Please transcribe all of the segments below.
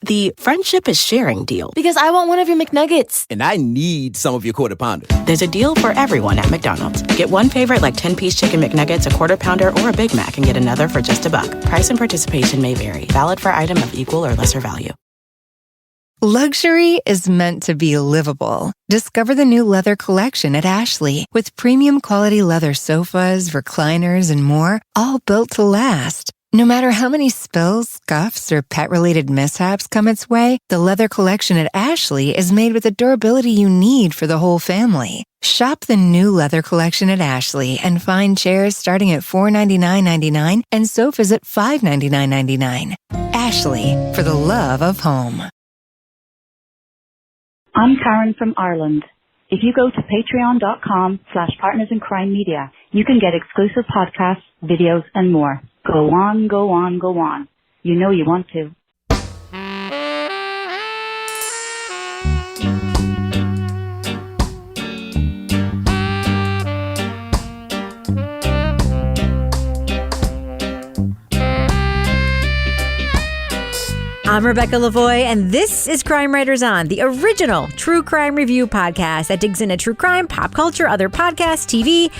the friendship is sharing deal. Because I want one of your McNuggets. And I need some of your Quarter Pounder. There's a deal for everyone at McDonald's. Get one favorite like 10-piece chicken McNuggets, a Quarter Pounder, or a Big Mac, and get another for just $1. Price and participation may vary. Valid for item of equal or lesser value. Luxury is meant to be livable. Discover the new leather collection at Ashley with premium quality leather sofas, recliners, and more, all built to last. No matter how many spills, scuffs, or pet-related mishaps come its way, the leather collection at Ashley is made with the durability you need for the whole family. Shop the new leather collection at Ashley and find chairs starting at $499.99 and sofas at $599.99. Ashley, for the love of home. I'm Karen from Ireland. If you go to patreon.com/partnersincrimemedia, you can get exclusive podcasts, videos, and more. Go on, go on, go on. You know you want to. I'm Rebecca Lavoie, and this is Crime Writers On, the original true crime review podcast that digs into true crime, pop culture, other podcasts, TV.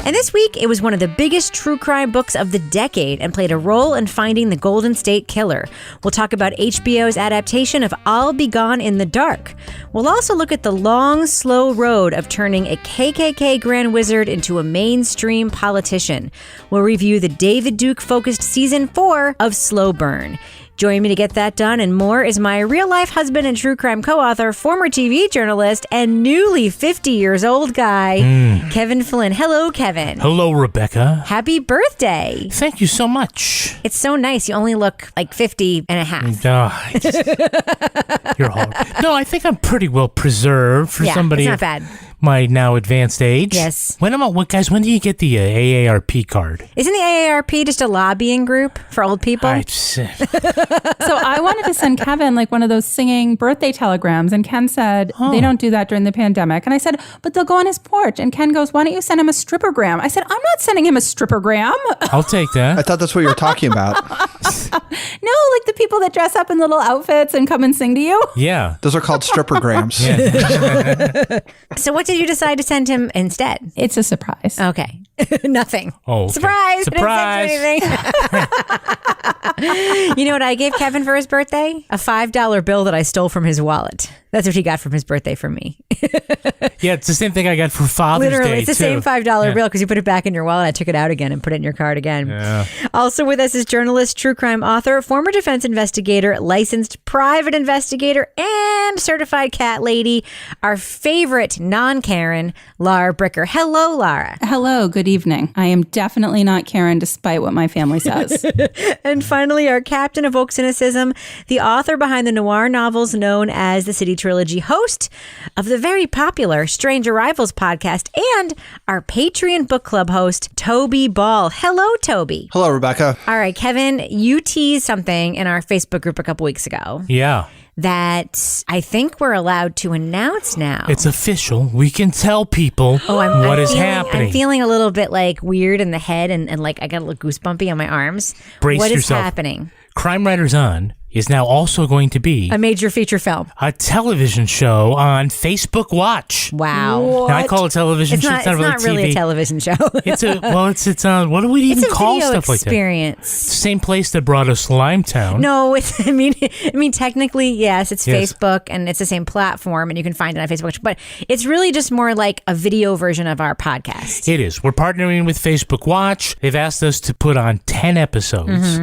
And this week, it was one of the biggest true crime books of the decade and played a role in finding the Golden State Killer. We'll talk about HBO's adaptation of I'll Be Gone in the Dark. We'll also look at the long, slow road of turning a KKK Grand Wizard into a mainstream politician. We'll review the David Duke-focused Season 4 of Slow Burn. Joining me to get that done and more is my real-life husband and true crime co-author, former TV journalist, and newly 50 years old guy, Kevin Flynn. Hello, Kevin. Hello, Rebecca. Happy birthday. Thank you so much. It's so nice. You only look like 50 and a half. You're hard. No, I think I'm pretty well preserved for somebody it's not bad. My now advanced age. Yes. When do you get the AARP card? Isn't the AARP just a lobbying group for old people? So I wanted to send Kevin like one of those singing birthday telegrams, and Ken said they don't do that during the pandemic. And I said, but they'll go on his porch. And Ken goes, why don't you send him a strippergram? I said, I'm not sending him a strippergram. I'll take that. I thought that's what you were talking about. No, like the people that dress up in little outfits and come and sing to you. Yeah. Those are called strippergrams. Yeah. So what did you decide to send him instead? It's a surprise. Okay. Nothing. Oh, okay. Surprise. Surprise. I didn't send you anything. You know what I gave Kevin for his birthday? A $5 bill that I stole from his wallet. That's what he got from his birthday from me. Yeah, it's the same thing I got for Father's Day. Literally, it's the same $5 bill because you put it back in your wallet. I took it out again and put it in your card again. Yeah. Also with us is journalist, true crime author, former defense investigator, licensed private investigator, and certified cat lady, our favorite non-Karen, Laura Bricker. Hello, Laura. Hello, good evening. I am definitely not Karen, despite what my family says. And finally, our captain of woke cynicism, the author behind the noir novels known as the City Trilogy, host of the very popular Strange Arrivals podcast, and our Patreon book club host, Toby Ball. Hello, Toby. Hello, Rebecca. All right, Kevin, you teased something in our Facebook group a couple weeks ago. Yeah. That I think we're allowed to announce now. It's official. We can tell people what is happening. I'm feeling a little bit like weird in the head and like I got a little goosebumpy on my arms. Brace what yourself. Is happening? Crime Writers On is now also going to be a major feature film, a television show on Facebook Watch. Wow! Now, I call it television. It's not really a television show. It's what do we even call stuff like that? Experience. It's the same place that brought us Limetown. No, I mean, technically, yes, it's Facebook and it's the same platform, and you can find it on Facebook. But it's really just more like a video version of our podcast. It is. We're partnering with Facebook Watch. They've asked us to put on 10 episodes.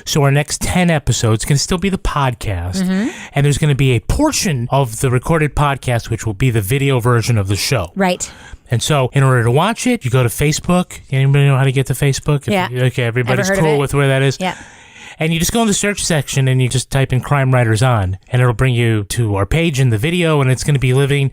So our next 10 episodes can still be the podcast, and there's going to be a portion of the recorded podcast which will be the video version of the show. Right. And so in order to watch it, you go to Facebook. Anybody know how to get to Facebook? Yeah. Okay, everybody's cool with where that is? Yeah. And you just go in the search section and you just type in Crime Writers On, and it'll bring you to our page in the video, and it's going to be living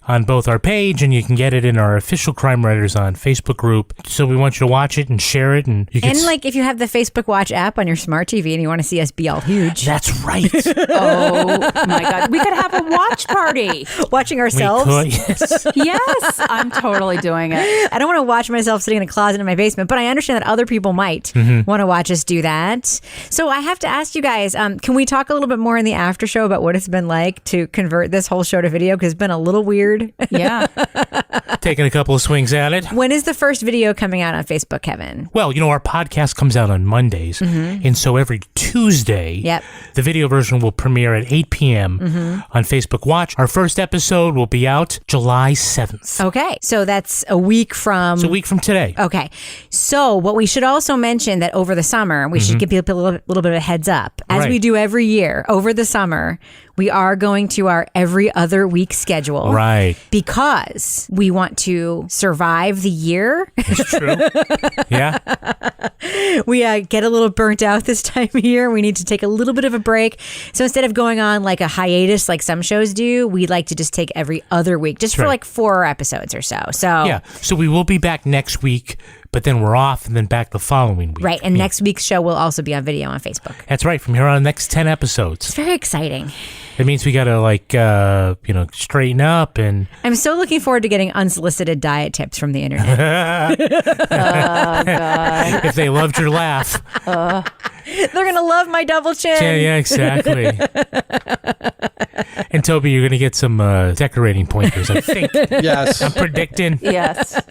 on both our page, and you can get it in our official Crime Writers on Facebook group. So we want you to watch it and share it. And you can if you have the Facebook Watch app on your smart TV and you want to see us be all huge. That's right. Oh my God. We could have a watch party. Watching ourselves? We could, yes. Yes, I'm totally doing it. I don't want to watch myself sitting in a closet in my basement, but I understand that other people might want to watch us do that. So I have to ask you guys, can we talk a little bit more in the after show about what it's been like to convert this whole show to video? Because it's been a little weird. Yeah. Taking a couple of swings at it. When is the first video coming out on Facebook, Kevin? Well, our podcast comes out on Mondays, and so every Tuesday, the video version will premiere at 8 p.m. on Facebook Watch. Our first episode will be out July 7th. Okay, so that's a week from... It's a week from today. Okay, so what we should also mention that over the summer, we should give people a little bit of a heads up. As we do every year, over the summer, we are going to our every other week schedule. Right. Because we want to survive the year. That's true. Yeah. We get a little burnt out this time of year. We need to take a little bit of a break. So instead of going on like a hiatus like some shows do, we like to just take every other week, just for like 4 episodes or so. Yeah. So we will be back next week, but then we're off and then back the following week. Right. And next week's show will also be on video on Facebook. That's right. From here on, next 10 episodes. It's very exciting. It means we got to straighten up, and I'm so looking forward to getting unsolicited diet tips from the internet. Oh, God. If they loved your laugh. They're going to love my double chin. Yeah, exactly. And Toby, you're going to get some decorating pointers, I think. Yes. I'm predicting. Yes.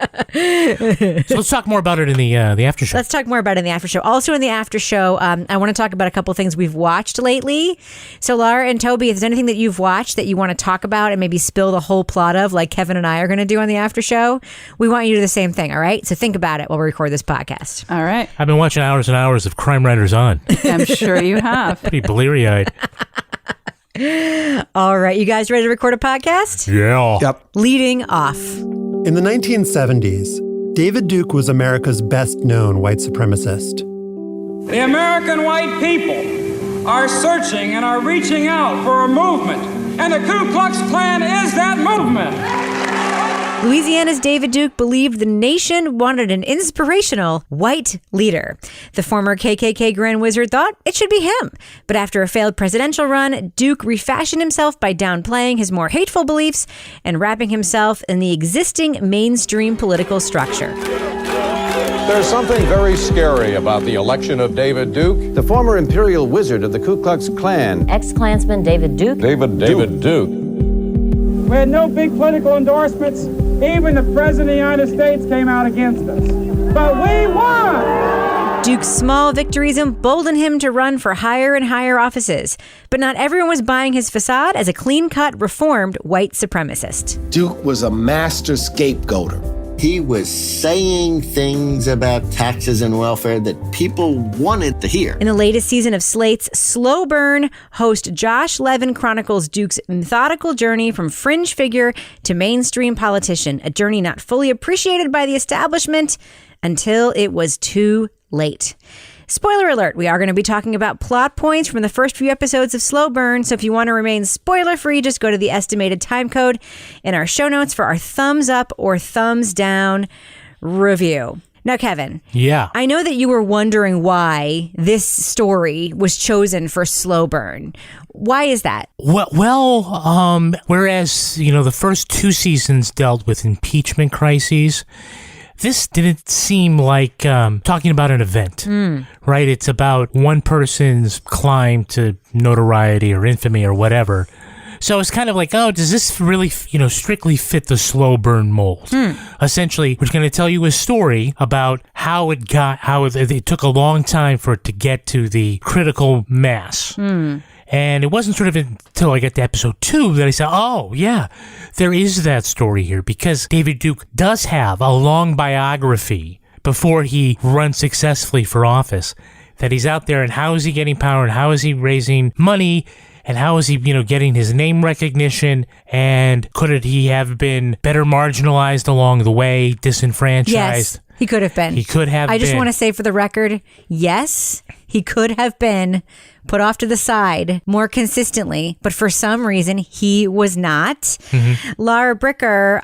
So let's talk more about it in the after show. Let's talk more about it in the after show. Also in the after show, I want to talk about a couple things we've watched lately. So Laura and Toby, if there's anything that you've watched that you want to talk about and maybe spill the whole plot of, like Kevin and I are going to do on the after show, we want you to do the same thing, all right? So think about it while we record this podcast. All right. I've been watching hours and hours of Crime Writers on. I'm sure you have. Pretty bleary-eyed. All right, you guys ready to record a podcast? Yeah. Yep. Leading off. In the 1970s, David Duke was America's best-known white supremacist. The American white people are searching and are reaching out for a movement, and the Ku Klux Klan is that movement. Louisiana's David Duke believed the nation wanted an inspirational white leader. The former KKK Grand Wizard thought it should be him. But after a failed presidential run, Duke refashioned himself by downplaying his more hateful beliefs and wrapping himself in the existing mainstream political structure. There's something very scary about the election of David Duke. The former imperial wizard of the Ku Klux Klan. Ex-Klansman David Duke. David Duke. We had no big political endorsements. Even the President of the United States came out against us. But we won! Duke's small victories emboldened him to run for higher and higher offices. But not everyone was buying his facade as a clean-cut, reformed white supremacist. Duke was a master scapegoater. He was saying things about taxes and welfare that people wanted to hear. In the latest season of Slate's Slow Burn, host Josh Levin chronicles Duke's methodical journey from fringe figure to mainstream politician, a journey not fully appreciated by the establishment until it was too late. Spoiler alert, we are going to be talking about plot points from the first few episodes of Slow Burn, so if you want to remain spoiler-free, just go to the estimated time code in our show notes for our thumbs up or thumbs down review. Now, Kevin. Yeah. I know that you were wondering why this story was chosen for Slow Burn. Why is that? Well, whereas, the first 2 seasons dealt with impeachment crises, this didn't seem like talking about an event, right? It's about one person's climb to notoriety or infamy or whatever. So it's kind of like, oh, does this really, strictly fit the slow burn mold? Essentially, we're going to tell you a story about how it took a long time for it to get to the critical mass. And it wasn't sort of until I got to episode 2 that I said, oh, yeah, there is that story here, because David Duke does have a long biography before he runs successfully for office, that he's out there, and how is he getting power, and how is he raising money, and how is he, getting his name recognition, and could he have been better marginalized along the way, disenfranchised? Yes, he could have been. He could have been. I just want to say for the record, yes, he could have been, put off to the side more consistently, but for some reason he was not. Laura Bricker,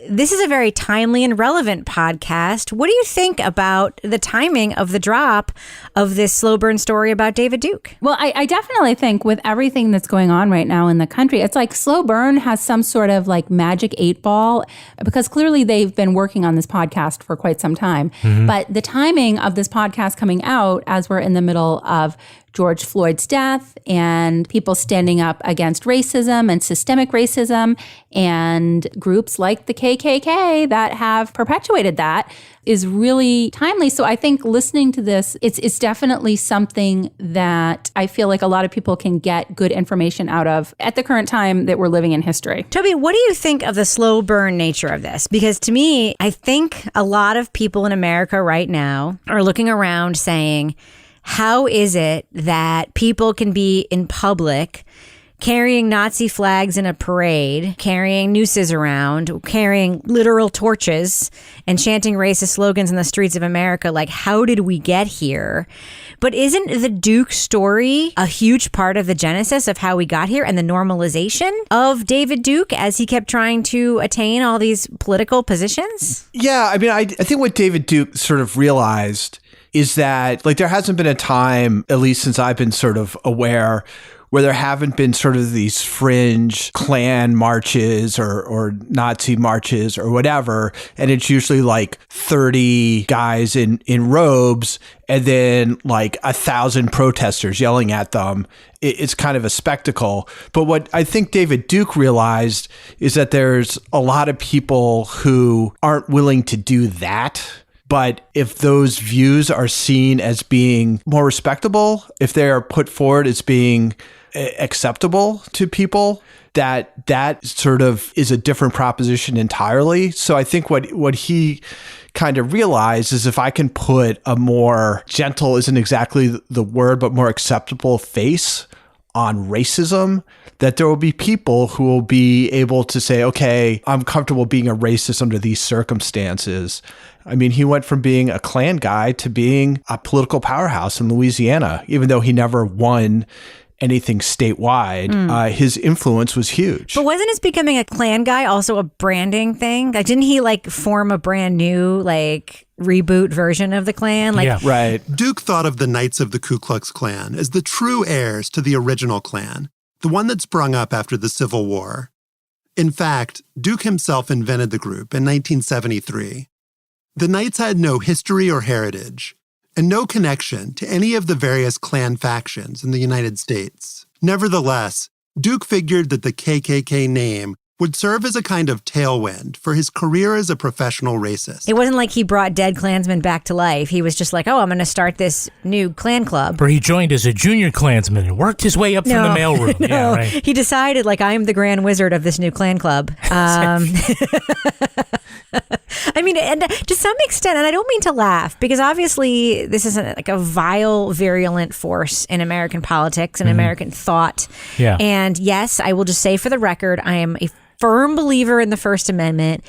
this is a very timely and relevant podcast. What do you think about the timing of the drop of this slow burn story about David Duke? Well, I definitely think with everything that's going on right now in the country, it's like slow burn has some sort of like magic 8-ball, because clearly they've been working on this podcast for quite some time. But the timing of this podcast coming out as we're in the middle of George Floyd's death and people standing up against racism and systemic racism and groups like the KKK that have perpetuated that is really timely. So I think listening to this, it's definitely something that I feel like a lot of people can get good information out of at the current time that we're living in history. Toby, what do you think of the slow burn nature of this? Because to me, I think a lot of people in America right now are looking around saying, how is it that people can be in public carrying Nazi flags in a parade, carrying nooses around, carrying literal torches, and chanting racist slogans in the streets of America? Like, how did we get here? But isn't the Duke story a huge part of the genesis of how we got here and the normalization of David Duke as he kept trying to attain all these political positions? Yeah, I mean, I think what David Duke sort of realized is that, like, there hasn't been a time, at least since I've been sort of aware, where there haven't been sort of these fringe Klan marches or Nazi marches or whatever. And it's usually like 30 guys in robes and then like 1,000 protesters yelling at them. It's kind of a spectacle. But what I think David Duke realized is that there's a lot of people who aren't willing to do that. But if those views are seen as being more respectable, if they are put forward as being acceptable to people, that sort of is a different proposition entirely. So I think what he kind of realized is if I can put a more gentle, isn't exactly the word, but more acceptable face on racism, that there will be people who will be able to say, okay, I'm comfortable being a racist under these circumstances. I mean, he went from being a Klan guy to being a political powerhouse in Louisiana, even though he never won anything statewide. His influence was huge. But wasn't his becoming a Klan guy also a branding thing? Like, didn't he like form a brand new like reboot version of the Klan? Like, yeah, right. Duke thought of the Knights of the Ku Klux Klan as the true heirs to the original Klan, the one that sprung up after the Civil War. In fact, Duke himself invented the group in 1973. The Knights had no history or heritage, and no connection to any of the various Klan factions in the United States. Nevertheless, Duke figured that the KKK name would serve as a kind of tailwind for his career as a professional racist. It wasn't like he brought dead Klansmen back to life. He was just like, oh, I'm going to start this new Klan club. Or he joined as a junior Klansman and worked his way up from the mailroom. No, yeah, right. He decided, like, I am the Grand Wizard of this new Klan club. I mean, and to some extent, and I don't mean to laugh, because obviously this is like a vile, virulent force in American politics and American thought. Yeah. And yes, I will just say for the record, I am a firm believer in the First Amendment.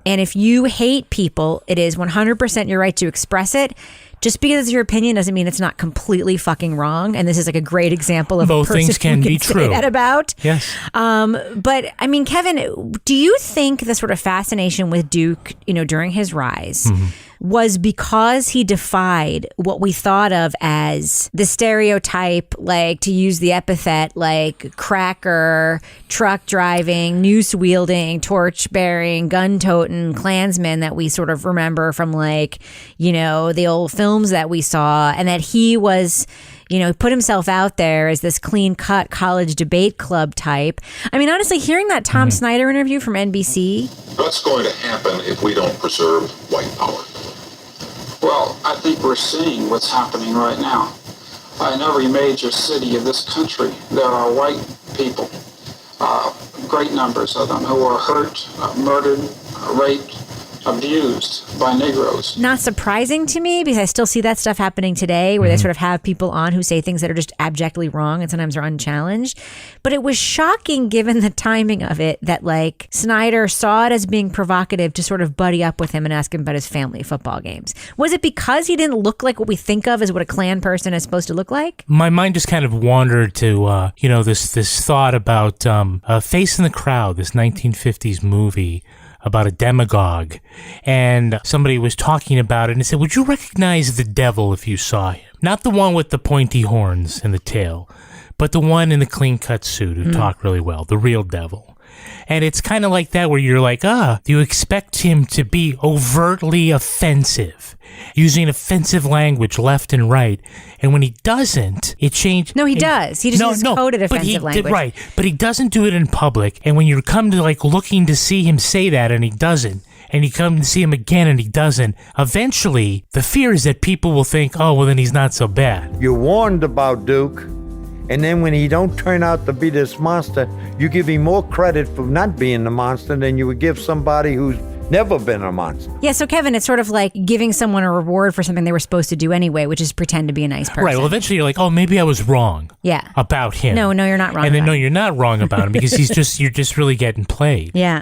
And if you hate people, it is 100% your right to express it. Just because it's your opinion doesn't mean it's not completely fucking wrong. And this is like a great example of both a person things can who be say true. that about. Yes. But I mean, Kevin, do you think the sort of fascination with Duke, during his rise was because he defied what we thought of as the stereotype, like, to use the epithet, like cracker, truck driving, noose wielding, torch bearing, gun toting Klansmen that we sort of remember from, like, the old films that we saw, and that he was, put himself out there as this clean-cut college debate club type. I mean, honestly, hearing that Tom Snyder interview from NBC. What's going to happen if we don't preserve white power? Well, I think we're seeing what's happening right now. In every major city of this country, there are white people, great numbers of them, who are hurt, murdered, raped, abused by Negroes. Not surprising to me because I still see that stuff happening today where they sort of have people on who say things that are just abjectly wrong and sometimes are unchallenged. But it was shocking given the timing of it that like Snyder saw it as being provocative to sort of buddy up with him and ask him about his family football games. Was it because he didn't look like what we think of as what a Klan person is supposed to look like? My mind just kind of wandered to, this thought about Face in the Crowd, this 1950s movie about a demagogue, and somebody was talking about it and said, would you recognize the devil if you saw him? Not the one with the pointy horns and the tail, but the one in the clean-cut suit who talked really well, the real devil. And it's kind of like that where you're like, do you expect him to be overtly offensive, using offensive language left and right? And when he doesn't, it changes. No, he does. He just uses coded offensive language. Right, but he doesn't do it in public. And when you come to like looking to see him say that and he doesn't, and you come to see him again and he doesn't, eventually the fear is that people will think, oh, well, then he's not so bad. You're warned about Duke. And then when he don't turn out to be this monster, you give him more credit for not being the monster than you would give somebody who's never been a monster. Yeah, so Kevin, it's sort of like giving someone a reward for something they were supposed to do anyway, which is pretend to be a nice person. Right, well, eventually you're like, oh, maybe I was wrong about him. No, you're not wrong And then, about no, you're not wrong about him because you're just really getting played. Yeah.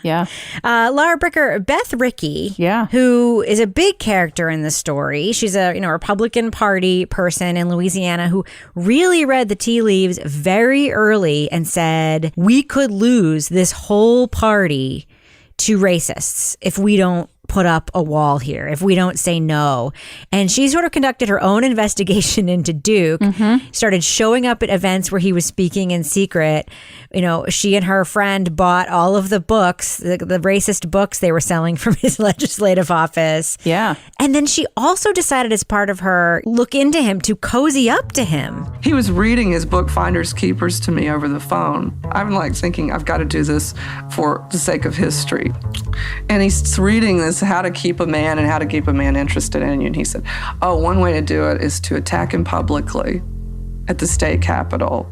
Laura Bricker, Beth Rickey, who is a big character in the story. She's a Republican Party person in Louisiana who really read the tea leaves very early and said, we could lose this whole party to racists if we don't put up a wall here, if we don't say no. And she sort of conducted her own investigation into Duke, started showing up at events where he was speaking in secret. She and her friend bought all of the books, the racist books they were selling from his legislative office. Yeah. And then she also decided as part of her look into him to cozy up to him. He was reading his book, Finders Keepers, to me over the phone. I'm like thinking, I've got to do this for the sake of history. And he's reading this, how to keep a man and how to keep a man interested in you. And he said, one way to do it is to attack him publicly at the state capitol.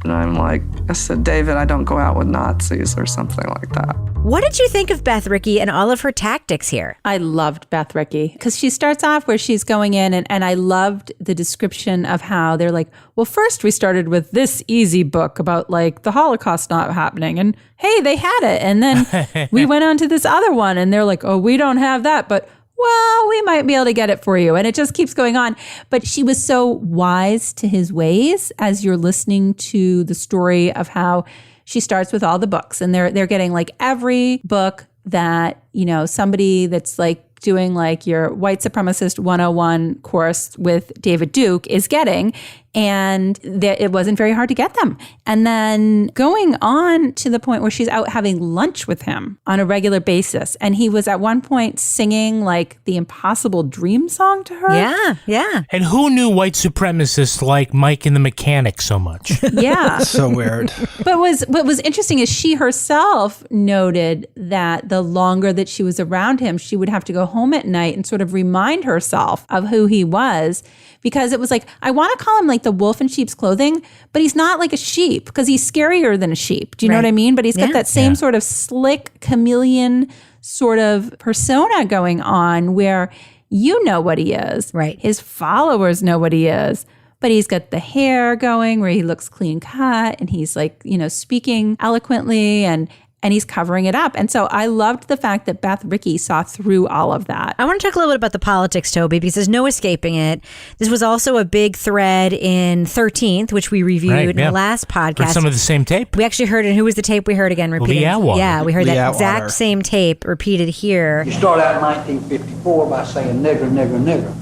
And I said, David, I don't go out with Nazis or something like that. What did you think of Beth Rickey and all of her tactics here? I loved Beth Rickey because she starts off where she's going in and I loved the description of how they're like, well, first we started with this easy book about like the Holocaust not happening and hey, they had it. And then we went on to this other one and they're like, oh, we don't have that, but well, we might be able to get it for you. And it just keeps going on. But she was so wise to his ways as you're listening to the story of how she starts with all the books and they're getting like every book that, somebody that's like doing like your white supremacist 101 course with David Duke is getting. And it wasn't very hard to get them. And then going on to the point where she's out having lunch with him on a regular basis. And he was at one point singing like the Impossible Dream song to her. Yeah. And who knew white supremacists like Mike and the Mechanic so much? Yeah. So weird. But what was interesting is she herself noted that the longer that she was around him, she would have to go home at night and sort of remind herself of who he was. Because it was like, I want to call him like the wolf in sheep's clothing, but he's not like a sheep because he's scarier than a sheep. Do you know what I mean? But he's got that same sort of slick chameleon sort of persona going on where you know what he is. Right. His followers know what he is. But he's got the hair going where he looks clean cut and he's like, speaking eloquently and he's covering it up. And so I loved the fact that Beth Rickey saw through all of that. I want to talk a little bit about the politics, Toby, because there's no escaping it. This was also a big thread in 13th, which we reviewed in the last podcast. Heard some of the same tape. We actually heard it. Who was the tape we heard again repeated? Lee Atwater. Yeah, we heard that exact same tape repeated here. You start out in 1954 by saying nigger, nigger, nigger.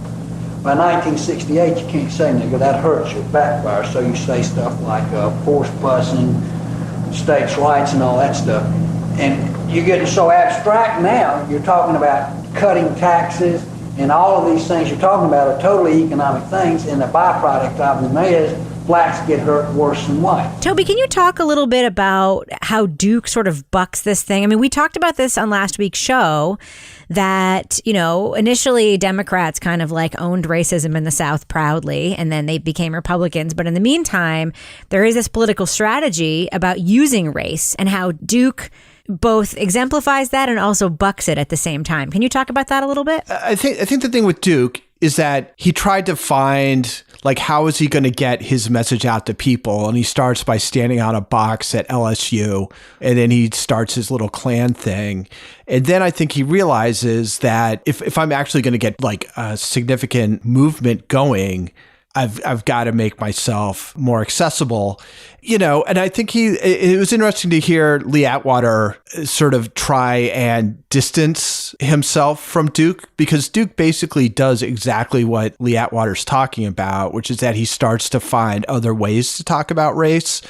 By 1968, you can't say nigger. That hurts your backfire. So you say stuff like force busing, states' rights and all that stuff. And you're getting so abstract now, you're talking about cutting taxes and all of these things you're talking about are totally economic things, and the byproduct of them is blacks get hurt worse than white. Toby, can you talk a little bit about how Duke sort of bucks this thing? I mean, we talked about this on last week's show that, initially Democrats kind of like owned racism in the South proudly, and then they became Republicans. But in the meantime, there is this political strategy about using race and how Duke both exemplifies that and also bucks it at the same time. Can you talk about that a little bit? I think the thing with Duke is that he tried to find, like, how is he going to get his message out to people? And he starts by standing on a box at LSU, and then he starts his little Klan thing. And then I think he realizes that if I'm actually going to get like a significant movement going, I've got to make myself more accessible, and I think it was interesting to hear Lee Atwater sort of try and distance himself from Duke, because Duke basically does exactly what Lee Atwater's talking about, which is that he starts to find other ways to talk about race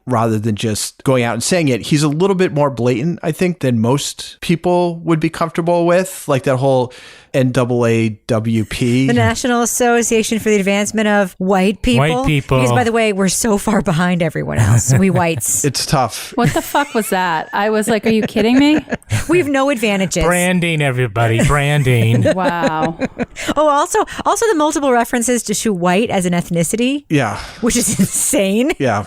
rather than just going out and saying it. He's a little bit more blatant, I think, than most people would be comfortable with, like that whole NAAWP. The National Association for the Advancement of White People. White people. Because, by the way, we're so far behind everyone else. We whites. It's tough. What the fuck was that? I was like, are you kidding me? We have no advantages. Branding, everybody. Branding. Wow. Oh, also the multiple references to white as an ethnicity. Yeah. Which is insane. Yeah.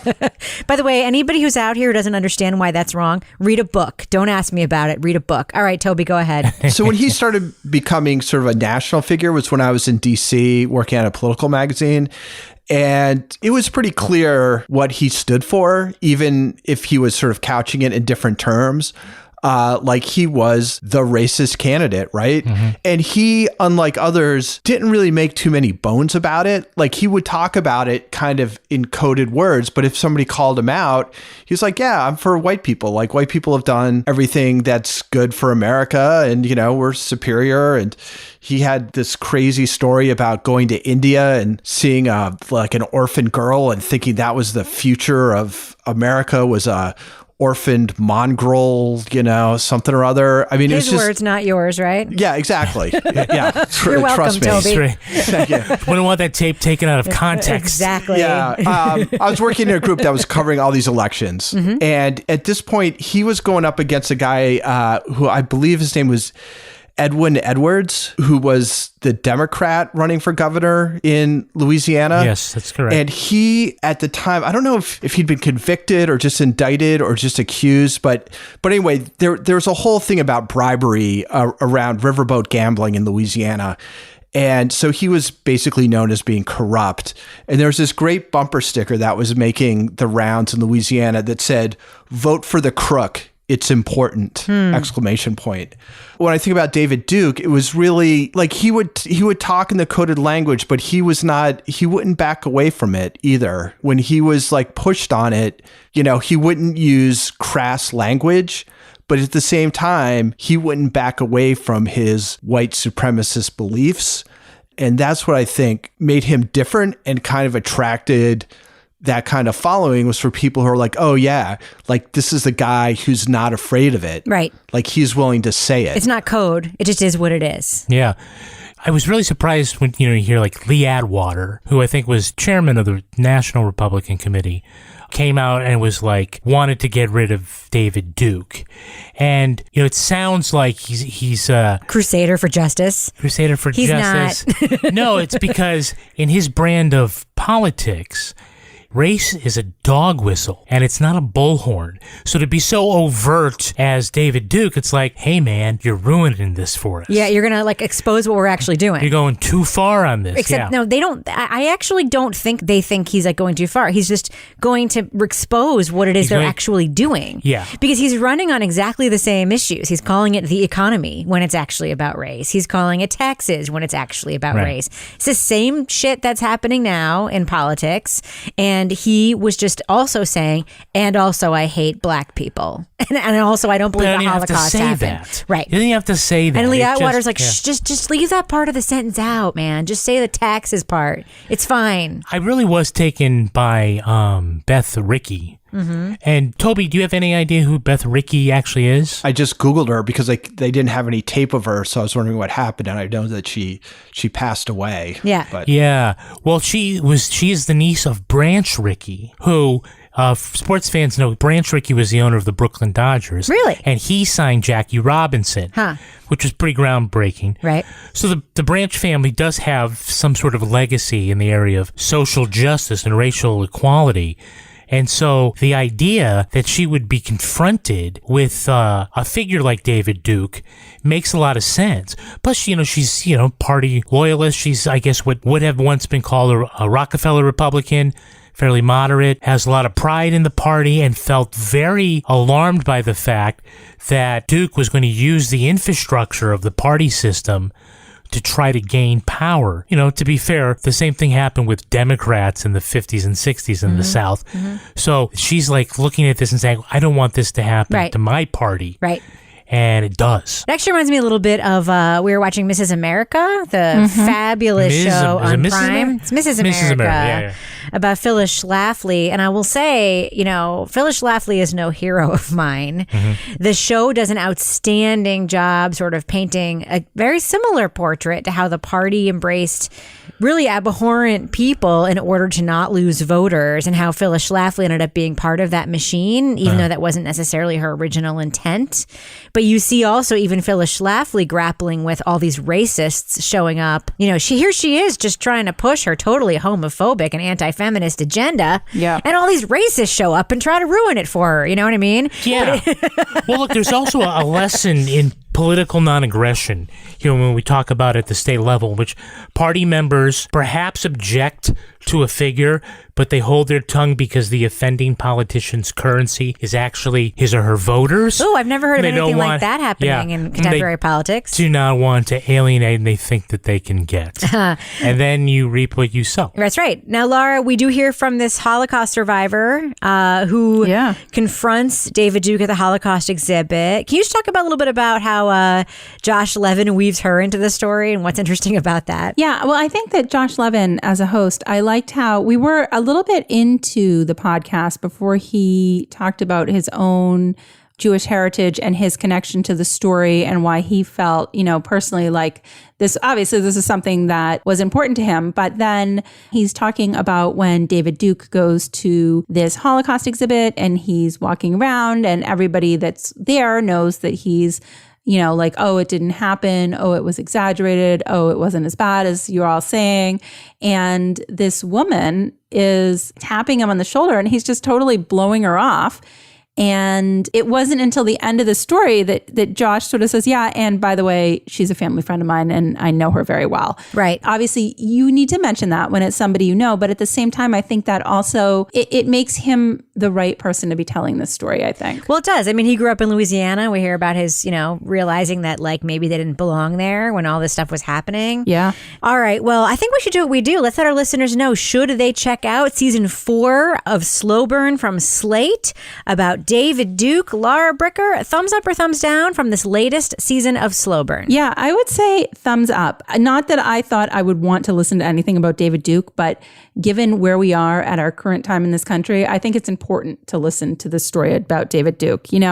By the way, anybody who's out here who doesn't understand why that's wrong, read a book. Don't ask me about it. Read a book. All right, Toby, go ahead. So when he started becoming sort of a national figure was when I was in DC working at a political magazine. And it was pretty clear what he stood for, even if he was sort of couching it in different terms. Like he was the racist candidate, right? Mm-hmm. And he, unlike others, didn't really make too many bones about it. Like he would talk about it kind of in coded words, but if somebody called him out, he was like, yeah, I'm for white people. Like white people have done everything that's good for America and, we're superior. And he had this crazy story about going to India and seeing like an orphan girl and thinking that was the future of America, was a orphaned mongrel, something or other. I mean, his it was just words, not yours, right? Yeah, exactly. Yeah, You're welcome, trust me. Toby. Wouldn't want that tape taken out of context. Exactly. Yeah, I was working in a group that was covering all these elections, Mm-hmm. and at this point, he was going up against a guy who I believe his name was Edwin Edwards, who was the Democrat running for governor in Louisiana. Yes, that's correct. And he, at the time, I don't know if he'd been convicted or just indicted or just accused, but anyway, there was a whole thing about bribery around riverboat gambling in Louisiana. And so he was basically known as being corrupt. And there was this great bumper sticker that was making the rounds in Louisiana that said, "Vote for the crook. It's important!" Exclamation point. When I think about David Duke, it was really like he would talk in the coded language, but he wouldn't back away from it either. When he was like pushed on it, he wouldn't use crass language, but at the same time, he wouldn't back away from his white supremacist beliefs. And that's what I think made him different and kind of attracted that kind of following, was for people who are like, oh yeah, like this is the guy who's not afraid of it. Right. Like he's willing to say it. It's not code. It just is what it is. Yeah. I was really surprised when, you hear like Lee Atwater, who I think was chairman of the National Republican Committee, came out and was like, wanted to get rid of David Duke. And, it sounds like he's a crusader for justice. Crusader for justice. Not. No, it's because in his brand of politics, race is a dog whistle, and it's not a bullhorn. So to be so overt as David Duke, it's like, hey man, you're ruining this for us. Yeah, you're going to like expose what we're actually doing. You're going too far on this. Except, no, they don't. I actually don't think they think he's like going too far. He's just going to expose what it is they're actually doing. Yeah. Because he's running on exactly the same issues. He's calling it the economy when it's actually about race. He's calling it taxes when it's actually about race. It's the same shit that's happening now in politics. And he was just also saying, and also I hate black people. And also I don't believe the Holocaust happened. That. Right. You didn't have to say that. And Lee Atwater's like, shh, just leave that part of the sentence out, man. Just say the taxes part. It's fine. I really was taken by Beth Rickey. Mm-hmm. And Toby, do you have any idea who Beth Rickey actually is? I just Googled her because they didn't have any tape of her, so I was wondering what happened, and I know that she passed away. Yeah. But yeah. Well, she is the niece of Branch Rickey, who sports fans know Branch Rickey was the owner of the Brooklyn Dodgers. Really? And he signed Jackie Robinson, which was pretty groundbreaking. Right. So the Branch family does have some sort of legacy in the area of social justice and racial equality. And so the idea that she would be confronted with a figure like David Duke makes a lot of sense. Plus, she's, party loyalist. She's, I guess, what would have once been called a Rockefeller Republican, fairly moderate, has a lot of pride in the party, and felt very alarmed by the fact that Duke was going to use the infrastructure of the party system to try to gain power. To be fair, the same thing happened with Democrats in the 50s and 60s in the South. Mm-hmm. So she's like looking at this and saying, I don't want this to happen to my party. Right. And it does. It actually reminds me a little bit of, we were watching Mrs. America, the fabulous show on Prime. It's Mrs. America. Yeah. About Phyllis Schlafly. And I will say, Phyllis Schlafly is no hero of mine. Mm-hmm. The show does an outstanding job sort of painting a very similar portrait to how the party embraced really abhorrent people in order to not lose voters, and how Phyllis Schlafly ended up being part of that machine, even though that wasn't necessarily her original intent. But you see also even Phyllis Schlafly grappling with all these racists showing up. Here she is just trying to push her totally homophobic and anti-feminist agenda. Yeah. And all these racists show up and try to ruin it for her. You know what I mean? Yeah. Well, look, there's also a lesson in political non-aggression, when we talk about at the state level, which party members perhaps object to a figure, but they hold their tongue because the offending politician's currency is actually his or her voters. Oh, I've never heard of anything like that happening in contemporary politics. Do not want to alienate, and they think that they can get. And then you reap what you sow. That's right. Now, Laura, we do hear from this Holocaust survivor who confronts David Duke at the Holocaust exhibit. Can you just talk about a little bit about how Josh Levin weaves her into the story and what's interesting about that? Yeah, well, I think that Josh Levin, as a host, I liked how we were a little bit into the podcast before he talked about his own Jewish heritage and his connection to the story, and why he felt, personally like this. Obviously, this is something that was important to him. But then he's talking about when David Duke goes to this Holocaust exhibit and he's walking around, and everybody that's there knows that he's oh, it didn't happen. Oh, it was exaggerated. Oh, it wasn't as bad as you're all saying. And this woman is tapping him on the shoulder, and he's just totally blowing her off. And it wasn't until the end of the story that Josh sort of says, yeah, and by the way, she's a family friend of mine and I know her very well. Right. Obviously, you need to mention that when it's somebody you know, but at the same time, I think that also, it makes him the right person to be telling this story, I think. Well, it does. I mean, he grew up in Louisiana. We hear about his, realizing that maybe they didn't belong there when all this stuff was happening. Yeah. All right. Well, I think we should do what we do. Let's let our listeners know, should they check out season 4 of Slow Burn from Slate about David Duke. Laura Bricker, thumbs up or thumbs down from this latest season of Slow Burn? Yeah, I would say thumbs up. Not that I thought I would want to listen to anything about David Duke, but given where we are at our current time in this country, I think it's important to listen to the story about David Duke. In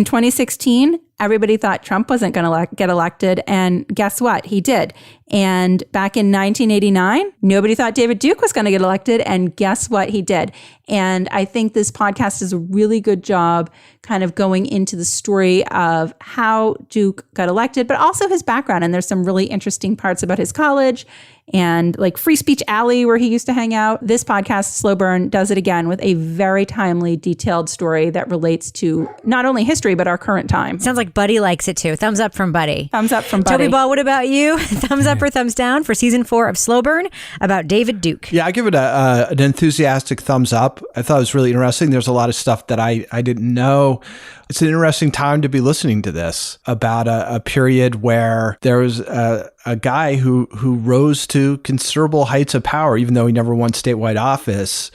2016, everybody thought Trump wasn't going to get elected. And guess what? He did. And back in 1989, nobody thought David Duke was going to get elected. And guess what? He did. And I think this podcast does a really good job kind of going into the story of how Duke got elected, but also his background. And there's some really interesting parts about his college and Free Speech Alley, where he used to hang out. This podcast, Slow Burn, does it again with a very timely, detailed story that relates to not only history, but our current time. Sounds like Buddy likes it too. Thumbs up from Buddy. Thumbs up from Buddy. Toby Ball, what about you? Thumbs up or thumbs down for season 4 of Slow Burn about David Duke? Yeah, I give it an enthusiastic thumbs up. I thought it was really interesting. There's a lot of stuff that I didn't know. It's an interesting time to be listening to this about a period where there was a guy who rose to considerable heights of power, even though he never won statewide office,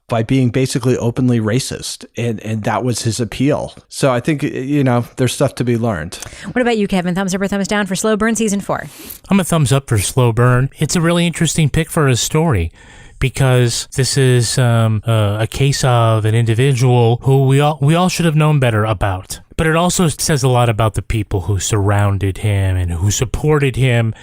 by being basically openly racist. And that was his appeal. So I think, there's stuff to be learned. What about you, Kevin? Thumbs up or thumbs down for Slow Burn season 4? I'm a thumbs up for Slow Burn. It's a really interesting pick for a story, because this is a case of an individual who we all should have known better about. But it also says a lot about the people who surrounded him and who supported him,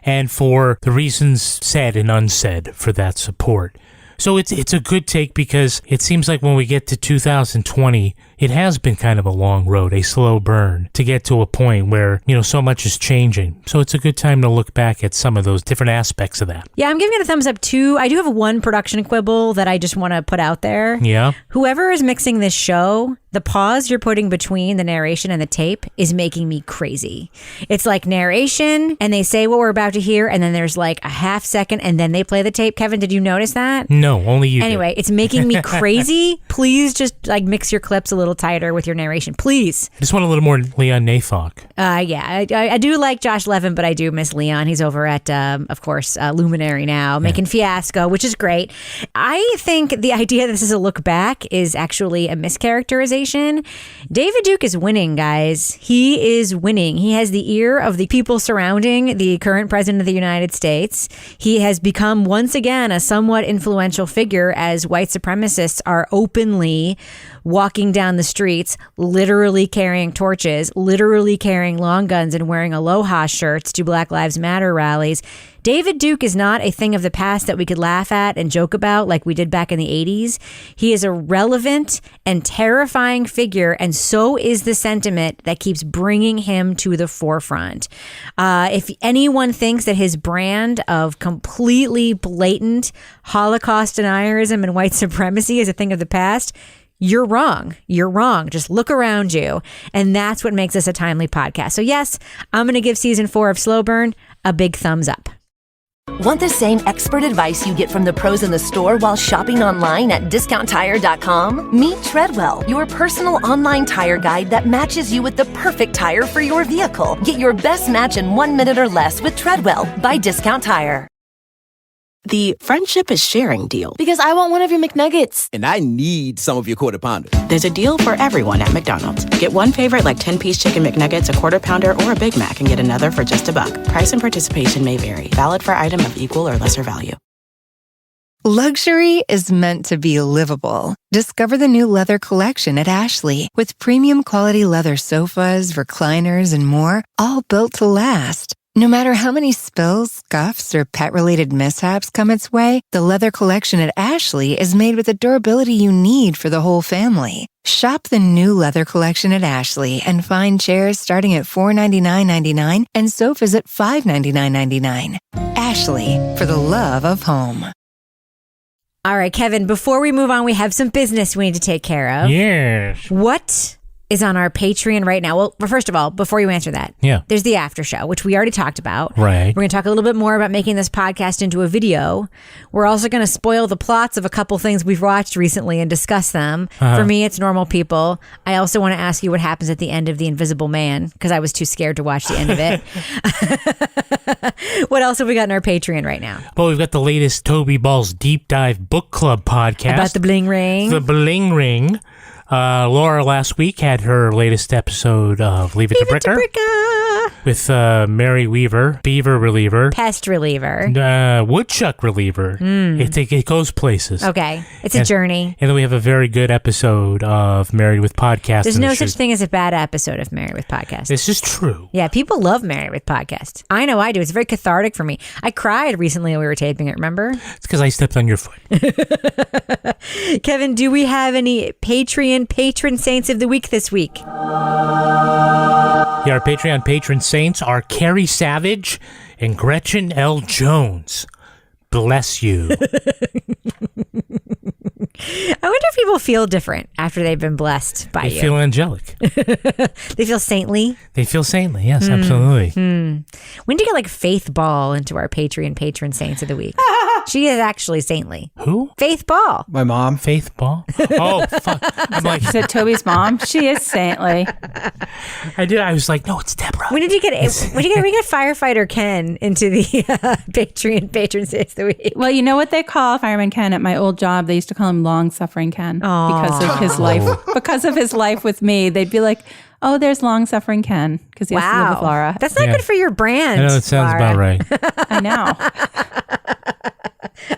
and for the reasons said and unsaid for that support. So it's a good take, because it seems like when we get to 2020, it has been kind of a long road, a slow burn to get to a point where, so much is changing. So it's a good time to look back at some of those different aspects of that. Yeah, I'm giving it a thumbs up too. I do have one production quibble that I just want to put out there. Yeah. Whoever is mixing this show, the pause you're putting between the narration and the tape is making me crazy. It's like narration and they say what we're about to hear and then there's like a half second and then they play the tape. Kevin, did you notice that? No, only you Anyway, it's making me crazy. Please just like mix your clips a little tighter with your narration. Please. Just want a little more Leon Neyfakh. Yeah, I do like Josh Levin, but I do miss Leon. He's over at, of course, Luminary now, making Fiasco, which is great. I think the idea that this is a look back is actually a mischaracterization. David Duke is winning, guys. He is winning. He has the ear of the people surrounding the current president of the United States. He has become once again a somewhat influential figure as white supremacists are openly walking down the streets, literally carrying torches, literally carrying long guns and wearing aloha shirts to Black Lives Matter rallies. David Duke is not a thing of the past that we could laugh at and joke about like we did back in the 80s. He is a relevant and terrifying figure, and so is the sentiment that keeps bringing him to the forefront. If anyone thinks that his brand of completely blatant Holocaust denierism and white supremacy is a thing of the past, you're wrong. You're wrong. Just look around you. And that's what makes this a timely podcast. So yes, I'm going to give season 4 of Slow Burn a big thumbs up. Want the same expert advice you get from the pros in the store while shopping online at DiscountTire.com? Meet Treadwell, your personal online tire guide that matches you with the perfect tire for your vehicle. Get your best match in 1 minute or less with Treadwell by Discount Tire. The friendship is sharing deal. Because I want one of your McNuggets. And I need some of your Quarter Pounder. There's a deal for everyone at McDonald's. Get one favorite like 10-piece chicken McNuggets, a Quarter Pounder, or a Big Mac and get another for just $1. Price and participation may vary. Valid for item of equal or lesser value. Luxury is meant to be livable. Discover the new leather collection at Ashley with premium quality leather sofas, recliners, and more, all built to last. No matter how many spills, scuffs, or pet-related mishaps come its way, the leather collection at Ashley is made with the durability you need for the whole family. Shop the new leather collection at Ashley and find chairs starting at $499.99 and sofas at $599.99. Ashley, for the love of home. All right, Kevin, before we move on, we have some business we need to take care of. Yes. What is on our Patreon right now? Well, first of all, before you answer that, there's the after show, which we already talked about. Right. We're going to talk a little bit more about making this podcast into a video. We're also going to spoil the plots of a couple things we've watched recently and discuss them. For me, it's Normal People. I also want to ask you what happens at the end of The Invisible Man, because I was too scared to watch the end of it. What else have we got in our Patreon right now? Well, we've got the latest Toby Ball's Deep Dive Book Club podcast. About the bling ring. The bling ring. Laura last week had her latest episode of Leave It to Bricker with Mary Weaver, Beaver Reliever, Pest Reliever, Woodchuck Reliever. It goes places. Okay. It's a journey. And then we have a very good episode of Married with Podcast. There's no such thing as a bad episode of Married with Podcast. This is true. Yeah, people love Married with Podcast. I know I do. It's very cathartic for me. I cried recently when we were taping it, remember? It's because I stepped on your foot. Kevin, do we have any Patreon patron saints of the week this week? Yeah, our Patreon patron saints are Carrie Savage and Gretchen L. Jones. Bless you. I wonder if people feel different after they've been blessed by you. They feel angelic. They feel saintly. They feel saintly, yes, absolutely. We need to get like Faith Ball into our Patreon patron saints of the week. She is actually saintly. Who? Faith Ball. My mom. Faith Ball? Oh, fuck. I'm like, Is it Toby's mom? She is saintly. I was like, no, it's Deborah. We need to get firefighter Ken into the Patreon patron saints of the week. Well, you know what they call Fireman Ken at my old job? They used to call him long-suffering Ken because of his life. Because of his life with me, they'd be like, "Oh, there's long-suffering Ken," because he has to live with Laura. That's not good for your brand. I know, that sounds Laura. about right. I know.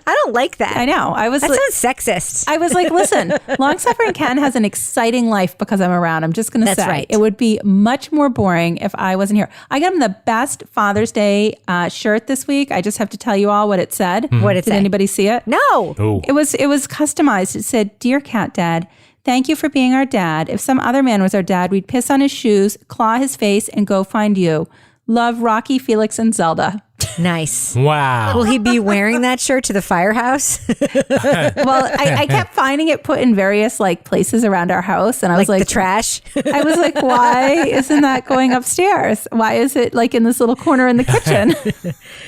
I don't like that. I know. That sounds sexist. I was like, listen, long-suffering Ken has an exciting life because I'm around. I'm just going to say. Right. It would be much more boring if I wasn't here. I got him the best Father's Day shirt this week. I just have to tell you all what it said. What it said. Did anybody see it? No. Oh. It was customized. It said, "Dear Cat Dad, Thank you for being our dad. If some other man was our dad, we'd piss on his shoes, claw his face, and go find you. Love, Rocky, Felix, and Zelda. Nice. Wow. Will he be wearing that shirt to the firehouse? Well, I kept finding it put in various like places around our house. And I was like, the trash? I was like, why isn't that going upstairs? Why is it like in this little corner in the kitchen?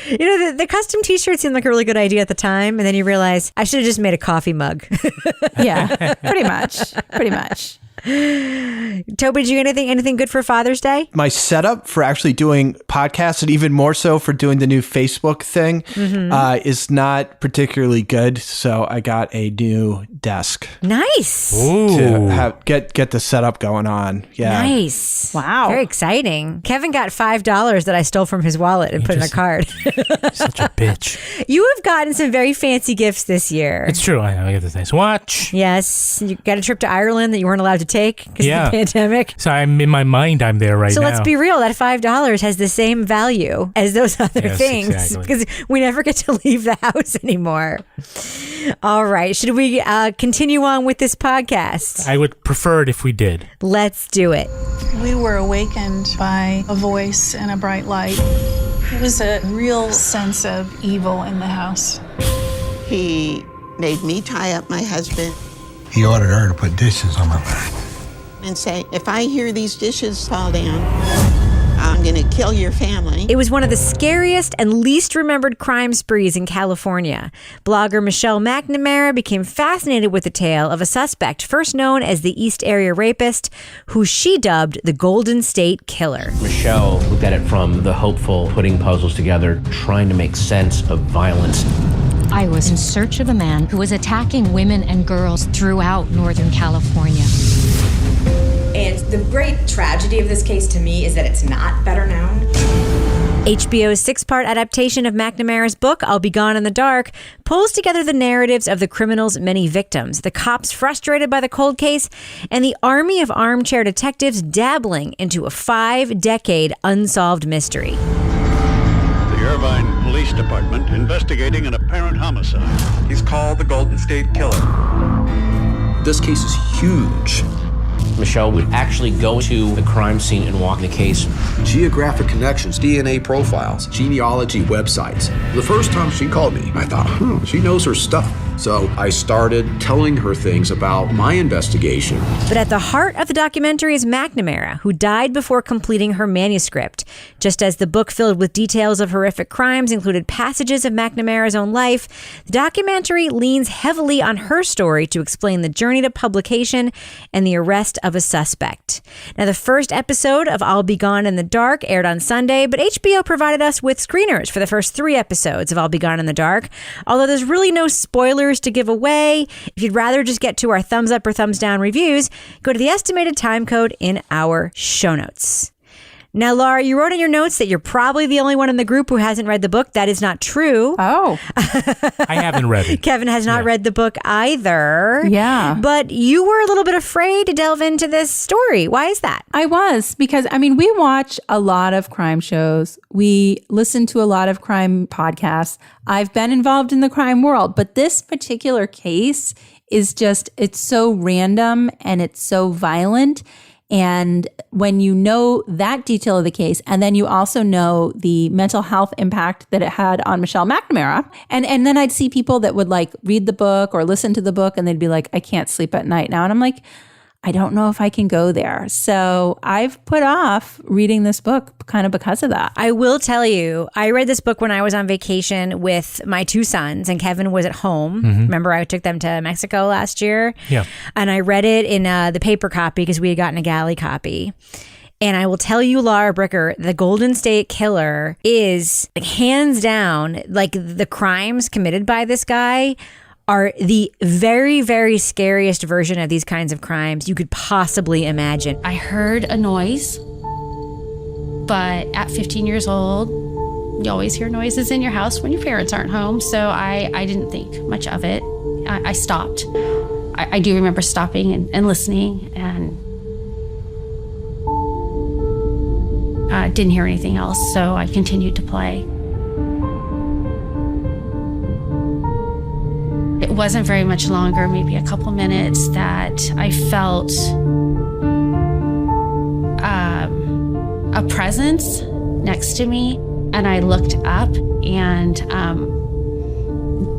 You know, the custom t-shirt seemed like a really good idea at the time. And then you realize I should have just made a coffee mug. Yeah, pretty much. Toby, did you get anything good for Father's Day? My setup for actually doing podcasts, and even more so for doing the new Facebook thing, is not particularly good. So I got a new desk. Nice. To get the setup going on. Yeah. Nice. Wow. Very exciting. Kevin got $5 that I stole from his wallet and put in a card. Such a bitch. You have gotten some very fancy gifts this year. It's true. I know. I got this nice watch. Yes. You got a trip to Ireland that you weren't allowed to take because of the pandemic. So I'm in my mind, I'm there right now. So let's be real. That $5 has the same value as those other things because we never get to leave the house anymore. All right. Should we continue on with this podcast? I would prefer it if we did. Let's do it. We were awakened by a voice and a bright light. It was a real sense of evil in the house. He made me tie up my husband. He ordered her to put dishes on my back. And say, if I hear these dishes fall down, I'm going to kill your family. It was one of the scariest and least remembered crime sprees in California. Blogger Michelle McNamara became fascinated with the tale of a suspect first known as the East Area Rapist, who she dubbed the Golden State Killer. Michelle looked at it from the hopeful, putting puzzles together, trying to make sense of violence. I was in search of a man who was attacking women and girls throughout Northern California. And the great tragedy of this case to me is that it's not better known. HBO's 6-part adaptation of McNamara's book, I'll Be Gone in the Dark, pulls together the narratives of the criminal's many victims, the cops frustrated by the cold case, and the army of armchair detectives dabbling into a 5-decade unsolved mystery. The Irvine Police Department investigating an apparent homicide. He's called the Golden State Killer. This case is huge. Michelle would actually go to the crime scene and walk the case. Geographic connections, DNA profiles, genealogy websites. The first time she called me, I thought, she knows her stuff. So I started telling her things about my investigation. But at the heart of the documentary is McNamara, who died before completing her manuscript. Just as the book filled with details of horrific crimes included passages of McNamara's own life, the documentary leans heavily on her story to explain the journey to publication and the arrest of a suspect. Now, the first episode of I'll Be Gone in the Dark aired on Sunday, but HBO provided us with screeners for the first 3 episodes of I'll Be Gone in the Dark. Although there's really no spoilers to give away, if you'd rather just get to our thumbs up or thumbs down reviews, go to the estimated time code in our show notes. Now, Laura, you wrote in your notes that you're probably the only one in the group who hasn't read the book. That is not true. Oh. I haven't read it. Kevin has not read the book either. Yeah. But you were a little bit afraid to delve into this story. Why is that? I was, because, we watch a lot of crime shows. We listen to a lot of crime podcasts. I've been involved in the crime world, but this particular case is just, it's so random and it's so violent. And when you know that detail of the case, and then you also know the mental health impact that it had on Michelle McNamara, and then I'd see people that would like read the book or listen to the book and they'd be like, I can't sleep at night now. And I'm like, I don't know if I can go there. So I've put off reading this book kind of because of that. I will tell you, I read this book when I was on vacation with my 2 sons and Kevin was at home. Mm-hmm. Remember, I took them to Mexico last year? Yeah. And I read it in the paper copy because we had gotten a galley copy. And I will tell you, Laura Bricker, the Golden State Killer is hands down, like the crimes committed by this guy are the very, very scariest version of these kinds of crimes you could possibly imagine. I heard a noise, but at 15 years old, you always hear noises in your house when your parents aren't home, so I didn't think much of it. I stopped. I do remember stopping and listening, and didn't hear anything else, so I continued to play. It wasn't very much longer, maybe a couple minutes, that I felt a presence next to me, and I looked up, and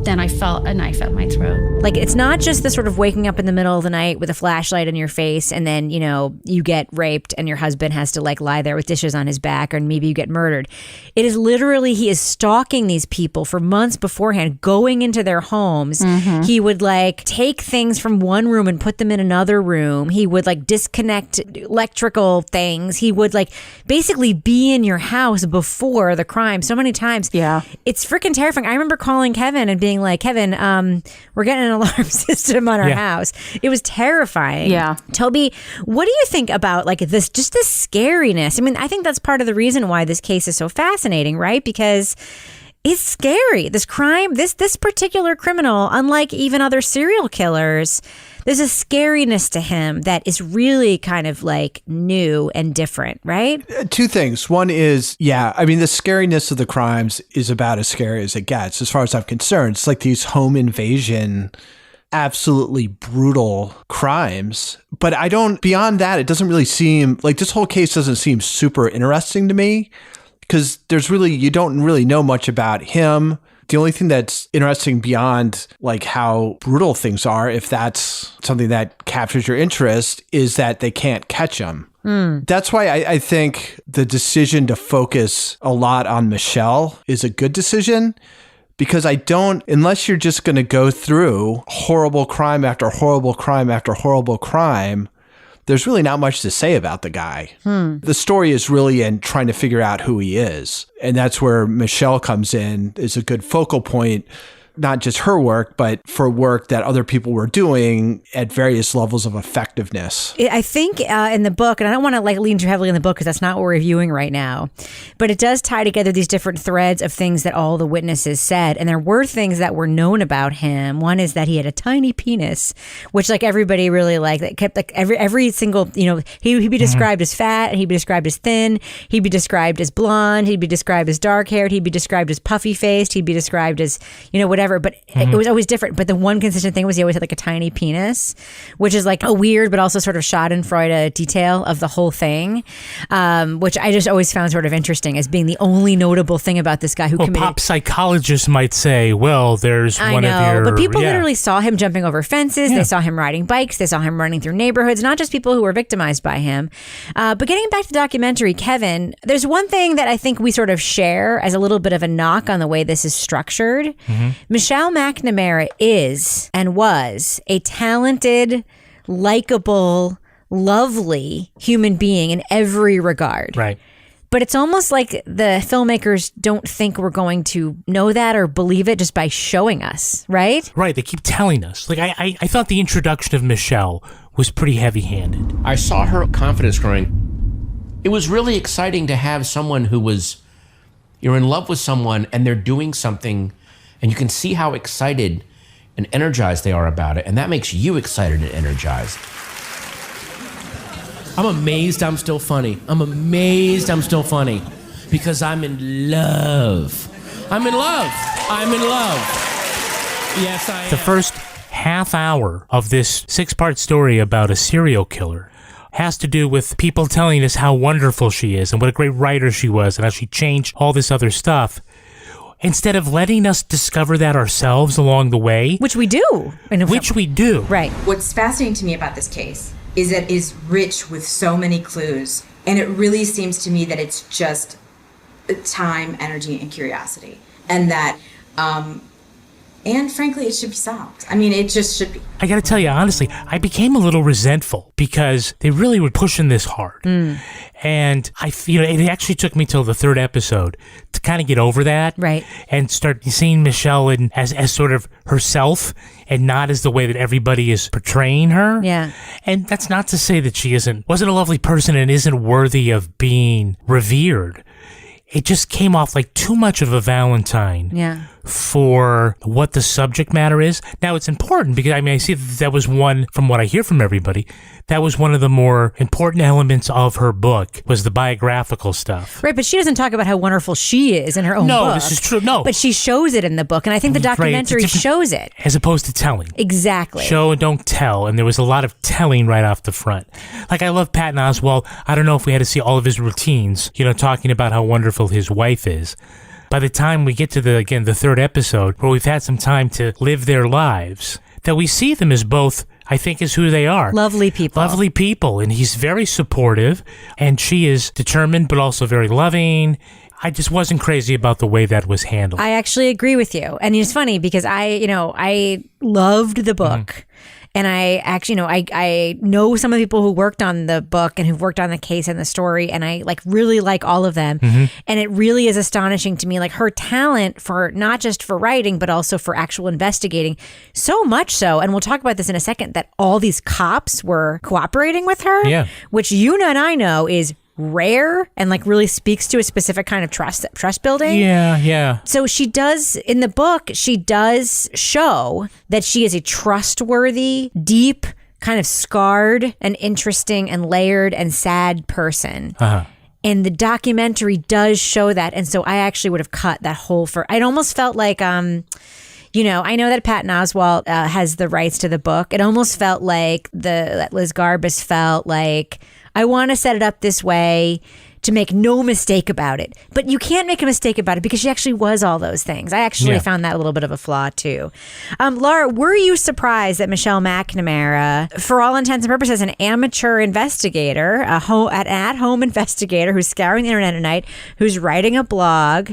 then I felt a knife at my throat. Like, it's not just the sort of waking up in the middle of the night with a flashlight in your face and then, you know, you get raped and your husband has to like lie there with dishes on his back, or maybe you get murdered. It is literally, he is stalking these people for months beforehand, going into their homes. Mm-hmm. He would like take things from one room and put them in another room. He would like disconnect electrical things. He would like basically be in your house before the crime so many times. Yeah. It's freaking terrifying. I remember calling Kevin and being like, Kevin, we're getting an alarm system on our house. It was terrifying. Yeah. Toby, what do you think about like this, just the scariness? I mean, I think that's part of the reason why this case is so fascinating, right? Because it's scary. This crime, this particular criminal, unlike even other serial killers, there's a scariness to him that is really kind of like new and different, right? Two things. One is, I mean, the scariness of the crimes is about as scary as it gets, as far as I'm concerned. It's like these home invasion, absolutely brutal crimes. But beyond that, it doesn't really seem like this whole case doesn't seem super interesting to me, because you don't really know much about him. The only thing that's interesting beyond like how brutal things are, if that's something that captures your interest, is that they can't catch him. That's why I think the decision to focus a lot on Michelle is a good decision, because unless you're just going to go through horrible crime after horrible crime after horrible crime, there's really not much to say about the guy. The story is really in trying to figure out who he is. And that's where Michelle comes in, is a good focal point, not just her work, but for work that other people were doing at various levels of effectiveness. I think in the book, and I don't want to like lean too heavily in the book because that's not what we're reviewing right now, but it does tie together these different threads of things that all the witnesses said. And there were things that were known about him. One is that he had a tiny penis, which like everybody really liked. That kept like every single, you know, he'd be described as fat, and he'd be described as thin, he'd be described as blonde, he'd be described as dark haired, he'd be described as puffy faced, he'd be described as, you know, whatever. But it was always different. But the one consistent thing was he always had like a tiny penis, which is like a weird but also sort of schadenfreude detail of the whole thing, which I just always found sort of interesting as being the only notable thing about this guy who committed. Pop psychologists might say, well, there's one of your... But people literally saw him jumping over fences. They saw him riding bikes. They saw him running through neighborhoods, not just people who were victimized by him. But getting back to the documentary, Kevin, there's one thing that I think we sort of share as a little bit of a knock on the way this is structured. Michelle McNamara is and was a talented, likable, lovely human being in every regard. Right. But it's almost like the filmmakers don't think we're going to know that or believe it just by showing us, right? Right. They keep telling us. Like, I thought the introduction of Michelle was pretty heavy-handed. I saw her confidence growing. It was really exciting to have someone you're in love with someone and they're doing something, and you can see how excited and energized they are about it, and that makes you excited and energized. I'm amazed I'm still funny. I'm amazed I'm still funny because I'm in love. I'm in love. I'm in love. Yes, I am. The first half hour of this 6-part story about a serial killer has to do with people telling us how wonderful she is and what a great writer she was and how she changed all this other stuff, instead of letting us discover that ourselves along the way. Which we do. We do. Right. What's fascinating to me about this case is that it is rich with so many clues. And it really seems to me that it's just time, energy, and curiosity. And that, and frankly, it should be solved. I mean, it just should be. I got to tell you, honestly, I became a little resentful because they really were pushing this hard. And it actually took me till the 3rd episode to kind of get over that. Right. And start seeing Michelle as sort of herself and not as the way that everybody is portraying her. Yeah. And that's not to say that she wasn't a lovely person and isn't worthy of being revered. It just came off like too much of a Valentine. Yeah. for what the subject matter is. Now, it's important because, I see that was one, from what I hear from everybody, that was one of the more important elements of her book, was the biographical stuff. Right, but she doesn't talk about how wonderful she is in her own book. No, this is true. No. But she shows it in the book, and I think the documentary shows it. As opposed to telling. Exactly. Show and don't tell, and there was a lot of telling right off the front. Like, I love Patton Oswalt. I don't know if we had to see all of his routines, talking about how wonderful his wife is. By the time we get to the third episode, where we've had some time to live their lives, that we see them as both, I think, is who they are. Lovely people. Lovely people. And he's very supportive, and she is determined, but also very loving. I just wasn't crazy about the way that was handled. I actually agree with you. And it's funny because I loved the book. Mm-hmm. And I actually, I know some of the people who worked on the book and who've worked on the case and the story, and I really like all of them. Mm-hmm. And it really is astonishing to me, like her talent for not just for writing, but also for actual investigating. So much so, and we'll talk about this in a second, that all these cops were cooperating with her, which you and I know is rare and really speaks to a specific kind of trust building. Yeah. So she does, in the book, she does show that she is a trustworthy, deep, kind of scarred and interesting and layered and sad person. Uh-huh. And the documentary does show that. And so I actually would have cut that whole it almost felt like, I know that Patton Oswalt has the rights to the book. It almost felt like that Liz Garbus felt like, I want to set it up this way to make no mistake about it. But you can't make a mistake about it because she actually was all those things. I actually found that a little bit of a flaw too. Laura, were you surprised that Michelle McNamara, for all intents and purposes, an amateur investigator, an at-home investigator who's scouring the internet at night, who's writing a blog,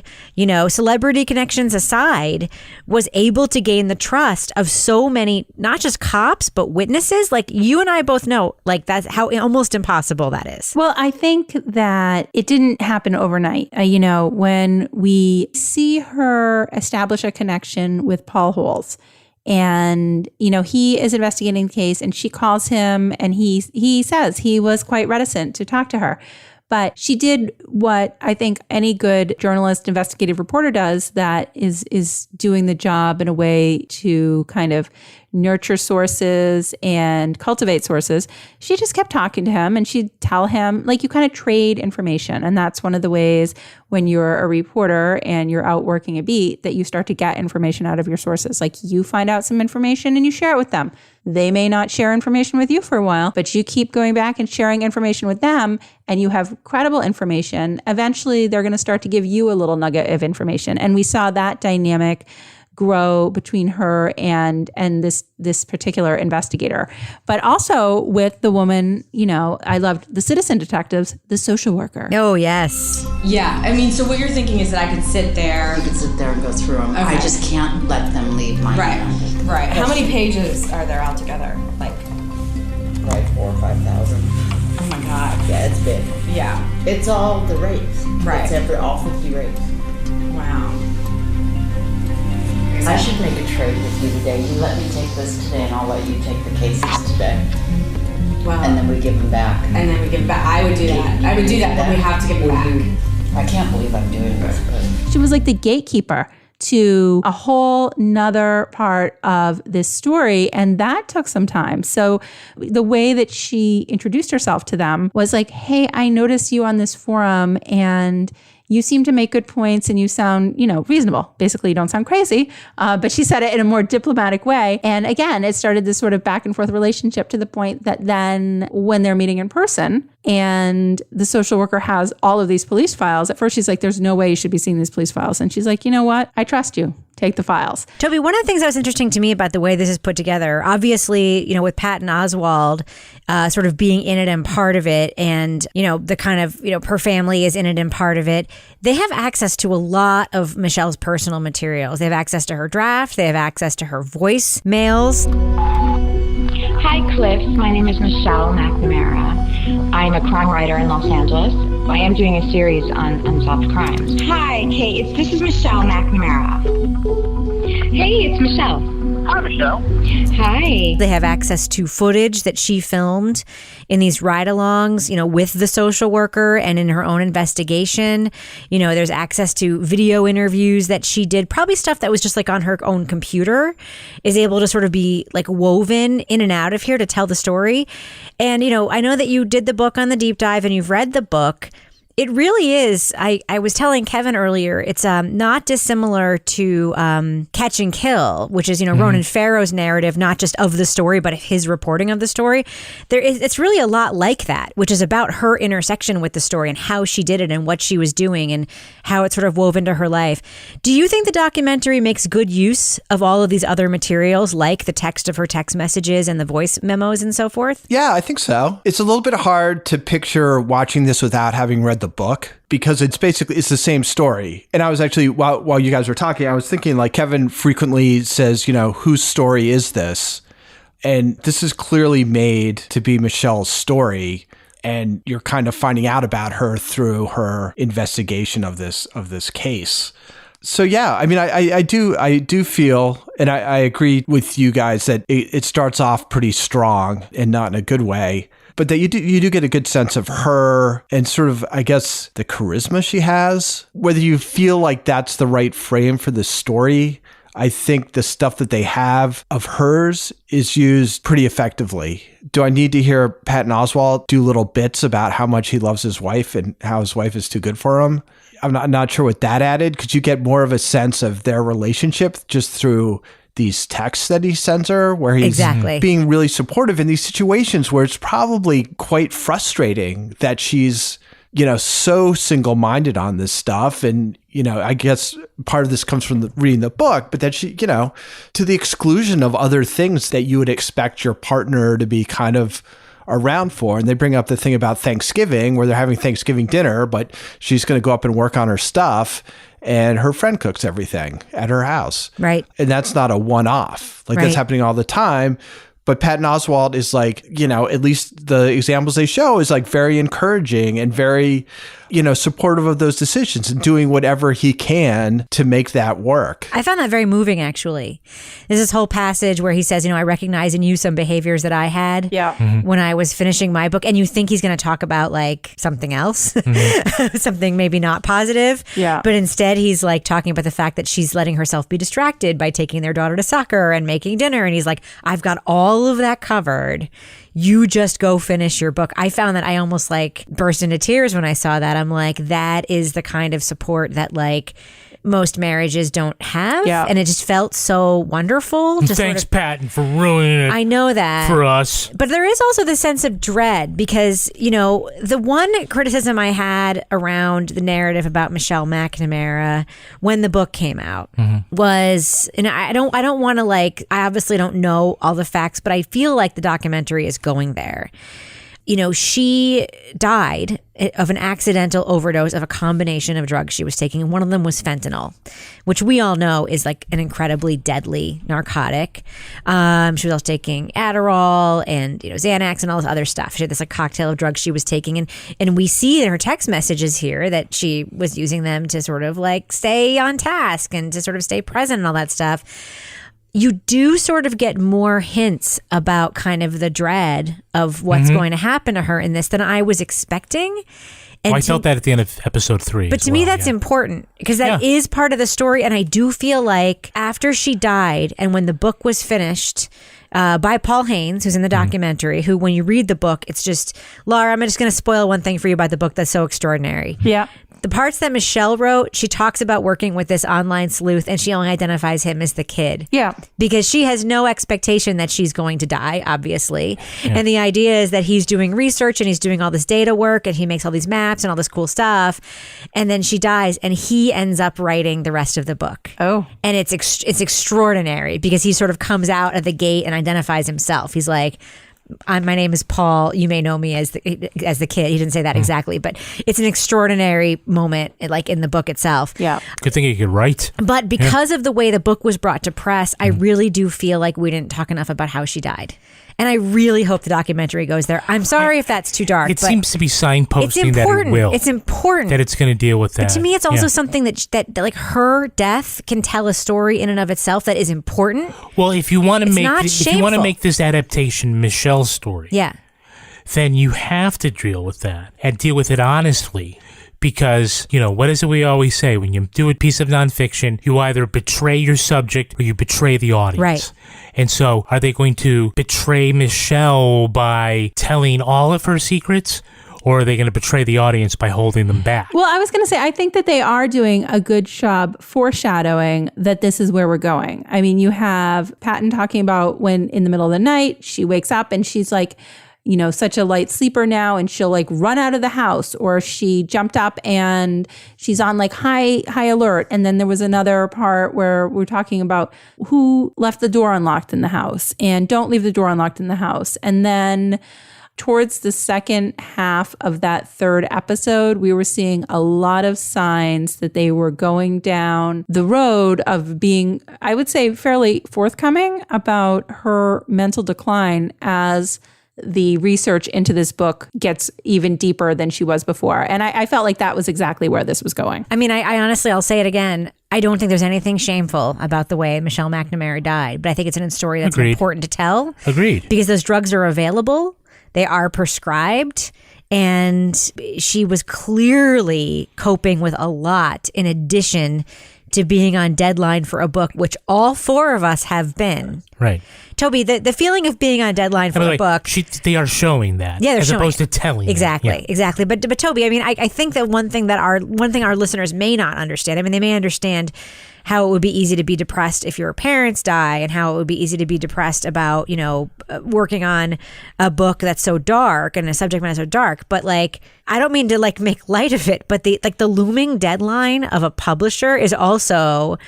celebrity connections aside, was able to gain the trust of so many, not just cops, but witnesses? Like you and I both know, that's how almost impossible that is. Well, I think that it didn't happen overnight. When we see her establish a connection with Paul Holes, and, he is investigating the case, and she calls him, and he says he was quite reticent to talk to her. But she did what I think any good journalist, investigative reporter does, that is doing the job in a way to kind of nurture sources and cultivate sources. She just kept talking to him, and she'd tell him, you kind of trade information. And that's one of the ways when you're a reporter and you're out working a beat that you start to get information out of your sources. You find out some information and you share it with them. They may not share information with you for a while, but you keep going back and sharing information with them, and you have credible information. Eventually, they're going to start to give you a little nugget of information. And we saw that dynamic grow between her and this particular investigator. But also with the woman, I loved the citizen detectives, the social worker. Oh, yes. Yeah. So what you're thinking is that I could sit there. I could sit there and go through them. Okay. I just can't let them leave my hand. Right. How many pages are there altogether? Probably 4,000 or 5,000. Oh my God. Yeah, it's big. Yeah. It's all the rapes. Right. It's all 50 rapes. Wow. I should make a trade with you today. You let me take this today, and I'll let you take the cases today. Well, and then we give them back. I would do that. I would do that, but we have to give them back. I can't believe I'm doing this. But she was like the gatekeeper to a whole nother part of this story. And that took some time. So the way that she introduced herself to them was like, hey, I noticed you on this forum, and you seem to make good points, and you sound, reasonable. Basically, you don't sound crazy. But she said it in a more diplomatic way. And again, it started this sort of back and forth relationship to the point that then when they're meeting in person and the social worker has all of these police files, at first she's like, there's no way you should be seeing these police files. And she's like, you know what? I trust you. Take the files. Toby, one of the things that was interesting to me about the way this is put together, obviously, with Patton Oswalt sort of being in it and part of it, and, the kind of, her family is in it and part of it, they have access to a lot of Michelle's personal materials. They have access to her draft. They have access to her voicemails. Hi, Cliff. My name is Michelle McNamara. I'm a crime writer in Los Angeles. I am doing a series on unsolved crimes. Hi, Kate. This is Michelle McNamara. Hey, it's Michelle. Hi, Michelle. Hi. They have access to footage that she filmed in these ride-alongs, with the social worker and in her own investigation. There's access to video interviews that she did, probably stuff that was just like on her own computer, is able to sort of be like woven in and out of here to tell the story. And, I know that you did the book on the deep dive and you've read the book. It really is. I was telling Kevin earlier, it's not dissimilar to Catch and Kill, which is, Ronan Farrow's narrative, not just of the story, but his reporting of the story. It's really a lot like that, which is about her intersection with the story and how she did it and what she was doing and how it sort of wove into her life. Do you think the documentary makes good use of all of these other materials, like the text of her text messages and the voice memos and so forth? Yeah, I think so. It's a little bit hard to picture watching this without having read the book, because it's the same story. And I was actually, while you guys were talking, I was thinking, like, Kevin frequently says, whose story is this? And this is clearly made to be Michelle's story. And you're kind of finding out about her through her investigation of this case. So, yeah, I mean, I do feel, and I agree with you guys that it starts off pretty strong and not in a good way. But that you do get a good sense of her and sort of, I guess, the charisma she has. Whether you feel like that's the right frame for the story, I think the stuff that they have of hers is used pretty effectively. Do I need to hear Patton Oswalt do little bits about how much he loves his wife and how his wife is too good for him? I'm not sure what that added. Could you get more of a sense of their relationship just through these texts that he sends her, where he's being really supportive in these situations where it's probably quite frustrating that she's, so single-minded on this stuff. And, I guess part of this comes from reading the book, but that she, to the exclusion of other things that you would expect your partner to be kind of around for. And they bring up the thing about Thanksgiving, where they're having Thanksgiving dinner, but she's going to go up and work on her stuff. And her friend cooks everything at her house. Right. And that's not a one-off. Like, that's happening all the time. But Patton Oswalt is like, at least the examples they show is like very encouraging and very, supportive of those decisions and doing whatever he can to make that work. I found that very moving, actually. There's this whole passage where he says, I recognize in you some behaviors that I had when I was finishing my book. And you think he's going to talk about like something else, something maybe not positive. Yeah. But instead, he's like talking about the fact that she's letting herself be distracted by taking their daughter to soccer and making dinner. And he's like, I've got all of that covered. You just go finish your book. I found that I almost like burst into tears when I saw that. I'm like, that is the kind of support that like most marriages don't have. Yeah. And it just felt so wonderful. Just Thanks, Patton, for ruining it. I know that. For us. But there is also the sense of dread because, the one criticism I had around the narrative about Michelle McNamara when the book came out was, and I don't want to I obviously don't know all the facts, but I feel like the documentary is going there. She died of an accidental overdose of a combination of drugs she was taking. And one of them was fentanyl, which we all know is like an incredibly deadly narcotic. She was also taking Adderall and, Xanax and all this other stuff. She had this like cocktail of drugs she was taking. And we see in her text messages here that she was using them to sort of like stay on task and to sort of stay present and all that stuff. You do sort of get more hints about kind of the dread of what's going to happen to her in this than I was expecting. And I felt that at the end of episode 3. But to me, that's important because that is part of the story. And I do feel like after she died and when the book was finished by Paul Haynes, who's in the documentary, who when you read the book, it's just, Laura, I'm just going to spoil one thing for you about the book that's so extraordinary. Yeah. The parts that Michelle wrote, she talks about working with this online sleuth and she only identifies him as the kid. Yeah. Because she has no expectation that she's going to die, obviously. Yeah. And the idea is that he's doing research and he's doing all this data work and he makes all these maps and all this cool stuff. And then she dies and he ends up writing the rest of the book. Oh. And it's extraordinary because he sort of comes out of the gate and identifies himself. He's like, my name is Paul. You may know me as the kid. He didn't say that exactly, but it's an extraordinary moment, like in the book itself. Yeah. Good thing he could write. But because of the way the book was brought to press, I really do feel like we didn't talk enough about how she died. And I really hope the documentary goes there. I'm sorry if that's too dark. It seems to be signposting that it will. It's important. That it's going to deal with that. But to me, it's also something that like her death can tell a story in and of itself that is important. Well, if you want to make this adaptation Michelle's story, then you have to deal with that and deal with it honestly. Because, what is it we always say? When you do a piece of nonfiction, you either betray your subject or you betray the audience. Right. And so, are they going to betray Michelle by telling all of her secrets? Or are they going to betray the audience by holding them back? Well, I was going to say, I think that they are doing a good job foreshadowing that this is where we're going. I mean, you have Patton talking about when in the middle of the night, she wakes up and she's like, such a light sleeper now, and she'll like run out of the house, or she jumped up and she's on like high alert. And then there was another part where we're talking about who left the door unlocked in the house and don't leave the door unlocked in the house. And then towards the second half of that third episode, we were seeing a lot of signs that they were going down the road of being, I would say, fairly forthcoming about her mental decline as the research into this book gets even deeper than she was before. And I felt like that was exactly where this was going. I mean, I honestly, I'll say it again. I don't think there's anything shameful about the way Michelle McNamara died, but I think it's a story that's important to tell. Agreed. Because those drugs are available. They are prescribed. And she was clearly coping with a lot in addition to being on deadline for a book, which all four of us have been. Right. Toby, the feeling of being on deadline for a book. They are showing that. Yeah, they're as showing opposed to telling. Exactly. But Toby, I mean, I think that one thing our listeners may not understand. I mean, they may understand how it would be easy to be depressed if your parents die, and how it would be easy to be depressed about, working on a book that's so dark and a subject matter so dark. But like, I don't mean to like make light of it, but the looming deadline of a publisher is also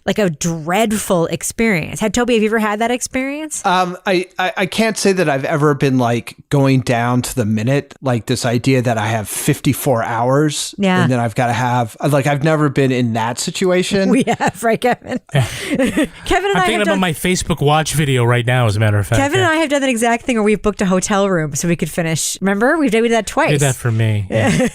like a dreadful experience. Have you ever had that experience? I can't say that I've ever been like going down to the minute, like this idea that I have 54 hours and then I've got to have, like, I've never been in that situation. We have, right, Kevin? Kevin and I'm thinking about my Facebook Watch video right now, as a matter of fact. Kevin and I have done that exact thing where we've booked a hotel room so we could finish. Remember? We did that twice. Did that for me. Yeah.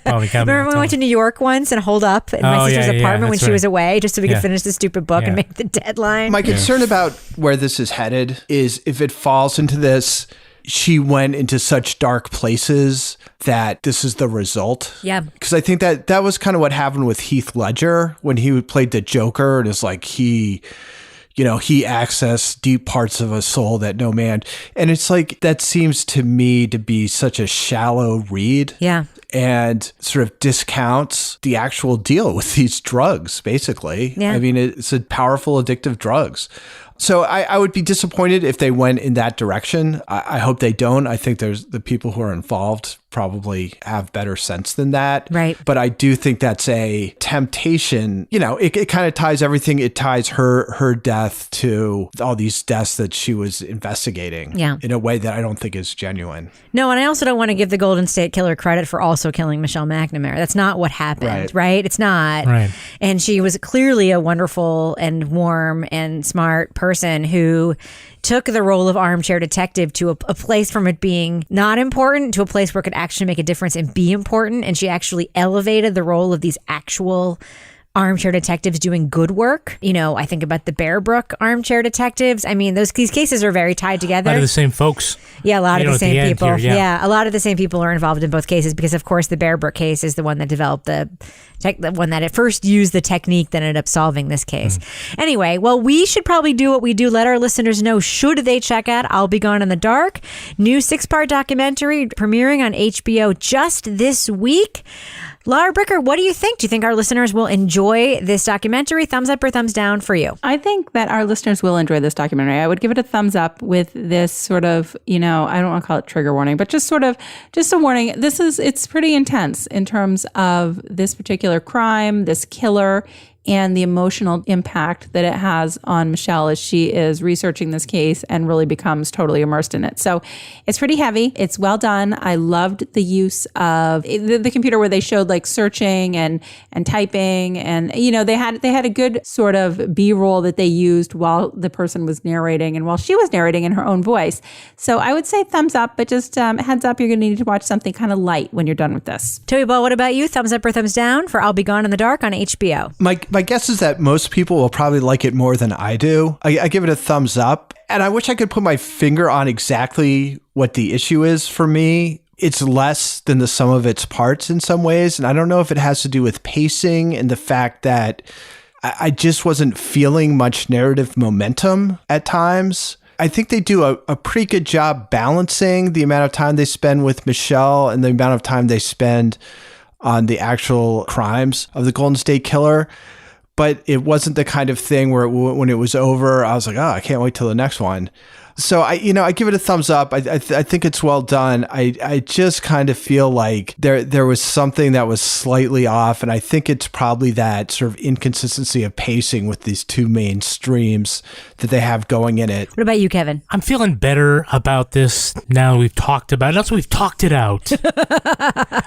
Remember when we went to New York once and holed up in my sister's apartment when she was away just so we could finish the stupid book and make the deadline? My concern about where this is headed is if it falls into this, she went into such dark places that this is the result. Yeah. Because I think that was kind of what happened with Heath Ledger when he played the Joker. And it's like he accessed deep parts of a soul that no man. And it's like, that seems to me to be such a shallow read. Yeah. And sort of discounts the actual deal with these drugs, basically. Yeah. I mean, it's a powerful, addictive drugs. So I would be disappointed if they went in that direction. I hope they don't. I think there's the people who are involved probably have better sense than that. Right. But I do think that's a temptation. It kind of ties everything. It ties her death to all these deaths that she was investigating in a way that I don't think is genuine. No, and I also don't want to give the Golden State Killer credit for also killing Michelle McNamara. That's not what happened, right? It's not. Right. And she was clearly a wonderful and warm and smart person who took the role of armchair detective to a place from it being not important to a place where it could actually make a difference and be important. And she actually elevated the role of these actual armchair detectives doing good work. I think about the Bear Brook armchair detectives. I mean, these cases are very tied together. A lot of the same folks. Yeah, a lot of the same people. Here, a lot of the same people are involved in both cases because, of course, the Bear Brook case is the one that developed the one that at first used the technique that ended up solving this case. Anyway, well, we should probably do what we do. Let our listeners know, should they check out I'll Be Gone in the Dark, new 6-part documentary premiering on HBO just this week. Laura Bricker, what do you think? Do you think our listeners will enjoy this documentary? Thumbs up or thumbs down for you? I think that our listeners will enjoy this documentary. I would give it a thumbs up with this sort of, I don't want to call it trigger warning, but just a warning. It's pretty intense in terms of this particular crime, this killer. and the emotional impact that it has on Michelle as she is researching this case and really becomes totally immersed in it. So it's pretty heavy. It's well done. I loved the use of the computer where they showed like searching and typing, and they had a good sort of B-roll that they used while the person was narrating and while she was narrating in her own voice. So I would say thumbs up, but just heads up, you're going to need to watch something kind of light when you're done with this. Toby Ball, what about you? Thumbs up or thumbs down for I'll Be Gone in the Dark on HBO? My guess is that most people will probably like it more than I do. I give it a thumbs up, and I wish I could put my finger on exactly what the issue is for me. It's less than the sum of its parts in some ways, and I don't know if it has to do with pacing and the fact that I just wasn't feeling much narrative momentum at times. I think they do a pretty good job balancing the amount of time they spend with Michelle and the amount of time they spend on the actual crimes of the Golden State Killer. But it wasn't the kind of thing where when it was over, I was like, oh, I can't wait till the next one. So I give it a thumbs up. I think it's well done. I just kind of feel like there was something that was slightly off, and I think it's probably that sort of inconsistency of pacing with these two main streams that they have going in it. What about you, Kevin? I'm feeling better about this now we've talked about it. Also, we've talked it out.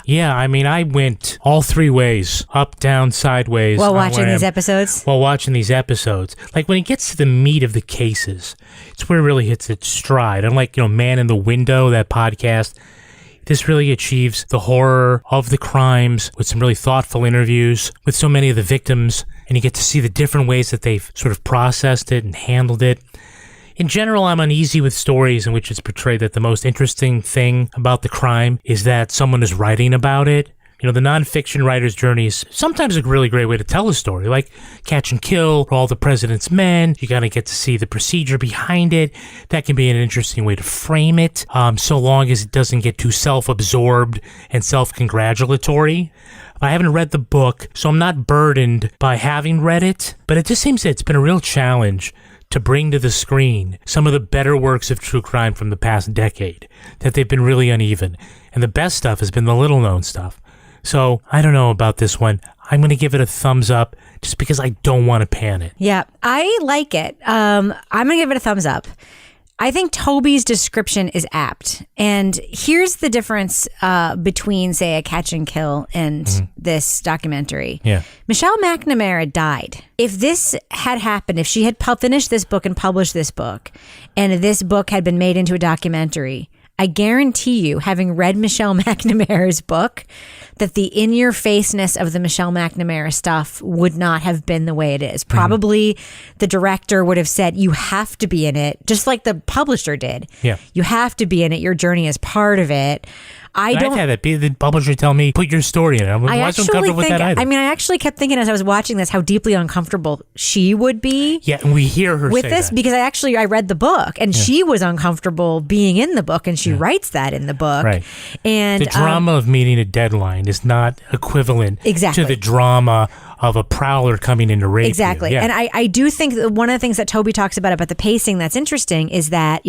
Yeah, I mean, I went all three ways, up, down, sideways. While watching these episodes? While watching these episodes. Like when it gets to the meat of the cases, it's where it really hits its stride. Unlike, Man in the Window, that podcast, this really achieves the horror of the crimes with some really thoughtful interviews with so many of the victims, and you get to see the different ways that they've sort of processed it and handled it. In general, I'm uneasy with stories in which it's portrayed that the most interesting thing about the crime is that someone is writing about it. The nonfiction writer's journey is sometimes a really great way to tell a story, like Catch and Kill, All the President's Men. You got to get to see the procedure behind it. That can be an interesting way to frame it, so long as it doesn't get too self-absorbed and self-congratulatory. I haven't read the book, so I'm not burdened by having read it, but it just seems that it's been a real challenge to bring to the screen some of the better works of true crime from the past decade, that they've been really uneven. And the best stuff has been the little-known stuff. So I don't know about this one. I'm going to give it a thumbs up just because I don't want to pan it. Yeah, I like it. I'm going to give it a thumbs up. I think Toby's description is apt. And here's the difference between, say, a Catch and Kill and this documentary. Yeah. Michelle McNamara died. If this had happened, if she had finished this book and published this book, and this book had been made into a documentary, I guarantee you, having read Michelle McNamara's book, that the in-your-faceness of the Michelle McNamara stuff would not have been the way it is. Probably the director would have said, you have to be in it, just like the publisher did. Yeah. You have to be in it. Your journey is part of it. I've had that. The publisher tell me, put your story in it. I wasn't comfortable with that either. I mean, I actually kept thinking as I was watching this how deeply uncomfortable she would be. Yeah, and we hear her with say this that. because I read the book and she was uncomfortable being in the book, and she writes that in the book. Right. And the drama of meeting a deadline is not equivalent to the drama of a prowler coming in to rape exactly. you. Yeah. And I do think that one of the things that Toby talks about the pacing that's interesting is that,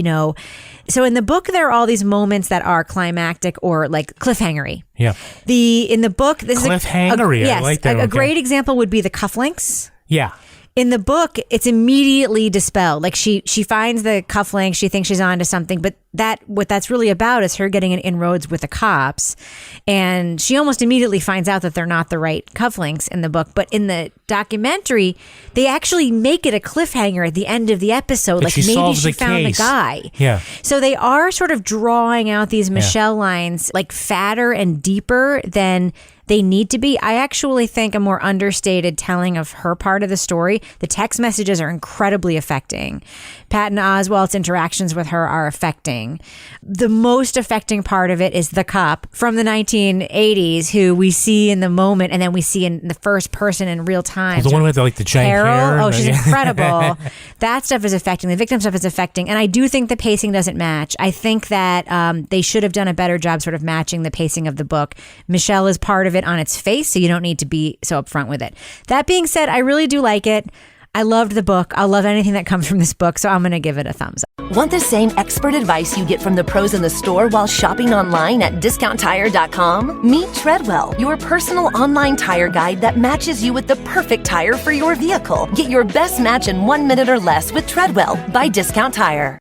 so in the book, there are all these moments that are climactic or like cliffhangery. Yeah. In the book, this cliffhangery. Yes, I like that. A great example would be the cufflinks. Yeah. In the book, it's immediately dispelled. Like she finds the cufflinks, she thinks she's onto something, but what that's really about is her getting in inroads with the cops, and she almost immediately finds out that they're not the right cufflinks in the book. But in the documentary, they actually make it a cliffhanger at the end of the episode, like maybe she found the guy. Yeah. So they are sort of drawing out these Michelle lines like fatter and deeper than they need to be. I actually think a more understated telling of her part of the story. The text messages are incredibly affecting. Patton Oswalt's interactions with her are affecting. The most affecting part of it is the cop from the 1980s who we see in the moment and then we see in the first person in real time. The one with the giant hair. Oh, she's incredible. That stuff is affecting. The victim stuff is affecting. And I do think the pacing doesn't match. I think that they should have done a better job sort of matching the pacing of the book. Michelle is part of it on its face, so you don't need to be so upfront with it. That being said, I really do like it. I loved the book. I'll love anything that comes from this book, so I'm going to give it a thumbs up. Want the same expert advice you get from the pros in the store while shopping online at discounttire.com? Meet Treadwell, your personal online tire guide that matches you with the perfect tire for your vehicle. Get your best match in 1 minute or less with Treadwell by Discount Tire.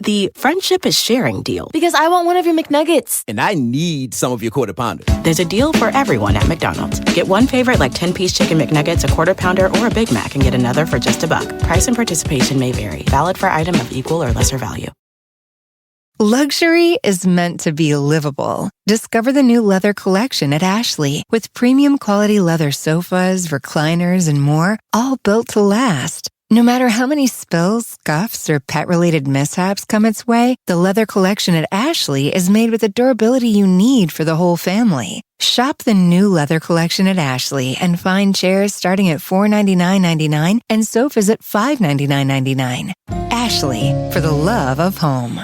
The friendship is sharing deal. Because I want one of your McNuggets. And I need some of your Quarter Pounder. There's a deal for everyone at McDonald's. Get one favorite like 10-piece chicken McNuggets, a Quarter Pounder, or a Big Mac and get another for just $1. Price and participation may vary. Valid for item of equal or lesser value. Luxury is meant to be livable. Discover the new leather collection at Ashley with premium quality leather sofas, recliners, and more, all built to last. No matter how many spills, scuffs, or pet-related mishaps come its way, the leather collection at Ashley is made with the durability you need for the whole family. Shop the new leather collection at Ashley and find chairs starting at $499.99 and sofas at $599.99. Ashley, for the love of home.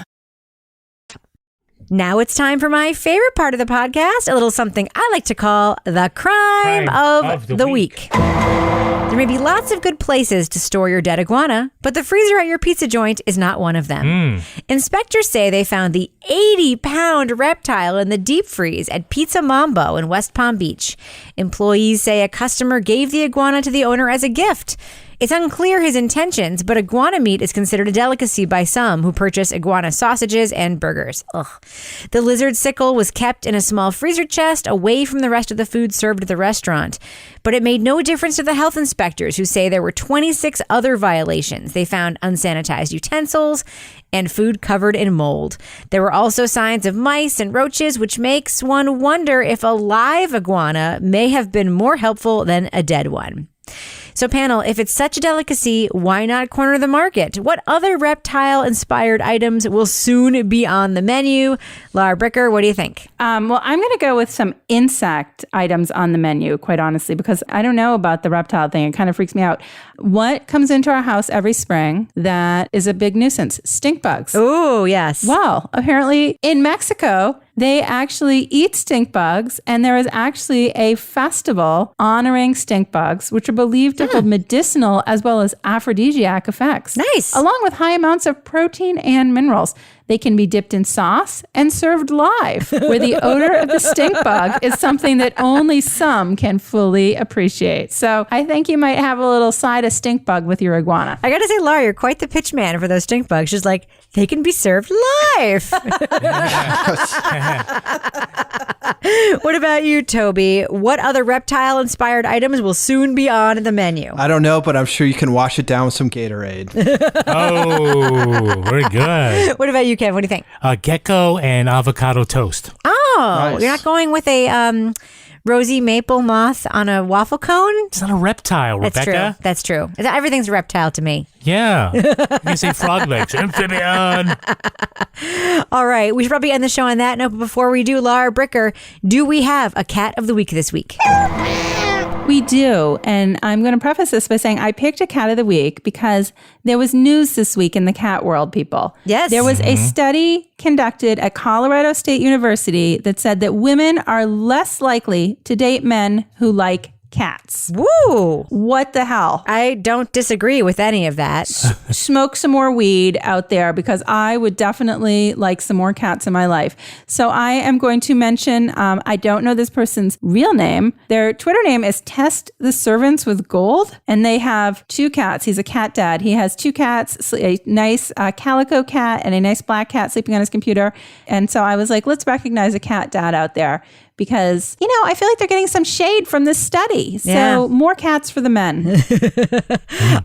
Now it's time for my favorite part of the podcast, a little something I like to call the crime of the week. There may be lots of good places to store your dead iguana, but the freezer at your pizza joint is not one of them. Inspectors say they found the 80-pound reptile in the deep freeze at Pizza Mambo in West Palm Beach. Employees say a customer gave the iguana to the owner as a gift. It's unclear his intentions, but iguana meat is considered a delicacy by some who purchase iguana sausages and burgers. Ugh. The lizard sickle was kept in a small freezer chest away from the rest of the food served at the restaurant. But it made no difference to the health inspectors who say there were 26 other violations. They found unsanitized utensils and food covered in mold. There were also signs of mice and roaches, which makes one wonder if a live iguana may have been more helpful than a dead one. So panel, if it's such a delicacy, why not corner the market? What other reptile-inspired items will soon be on the menu? Laura Bricker, what do you think? Well, I'm going to go with some insect items on the menu, quite honestly, because I don't know about the reptile thing. It kind of freaks me out. What comes into our house every spring that is a big nuisance? Stink bugs. Oh, yes. Well, apparently in Mexico, they actually eat stink bugs, and there is actually a festival honoring stink bugs, which are believed to hold medicinal as well as aphrodisiac effects. Nice. Along with high amounts of protein and minerals. They can be dipped in sauce and served live, where the odor of the stink bug is something that only some can fully appreciate. So I think you might have a little side of stink bug with your iguana. I got to say, Laura, you're quite the pitch man for those stink bugs. She's like, they can be served live. What about you, Toby? What other reptile-inspired items will soon be on the menu? I don't know, but I'm sure you can wash it down with some Gatorade. Oh, very good. What about you, Kev? What do you think? Gecko and avocado toast. Oh, Nice. You're not going with a rosy maple moth on a waffle cone? It's not a reptile, Rebecca. That's true. Everything's a reptile to me. Yeah. You can say frog legs. Amphibian. All right. We should probably end the show on that note. But before we do, Laura Bricker, do we have a cat of the week this week? We do. And I'm going to preface this by saying I picked a cat of the week because there was news this week in the cat world, people. Yes. There was a study conducted at Colorado State University that said that women are less likely to date men who like cats. Woo! What the hell? I don't disagree with any of that. Smoke some more weed out there because I would definitely like some more cats in my life. So I am going to mention, I don't know this person's real name. Their Twitter name is Test the Servants with Gold, and they have 2 cats. He's a cat dad. He has 2 cats, a nice calico cat and a nice black cat sleeping on his computer. And so I was like, let's recognize a cat dad out there. Because, I feel like they're getting some shade from this study. So more cats for the men.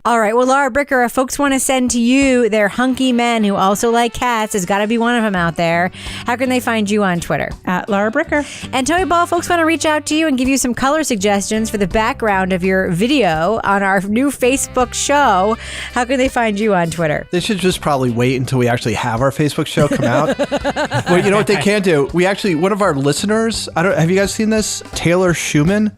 All right. Well, Laura Bricker, if folks want to send to you their hunky men who also like cats, there's got to be one of them out there. How can they find you on Twitter? At Laura Bricker. And Toby Ball, folks want to reach out to you and give you some color suggestions for the background of your video on our new Facebook show. How can they find you on Twitter? They should just probably wait until we actually have our Facebook show come out. Well, you know what they can do? One of our listeners, have you guys seen this? Taylor Schumann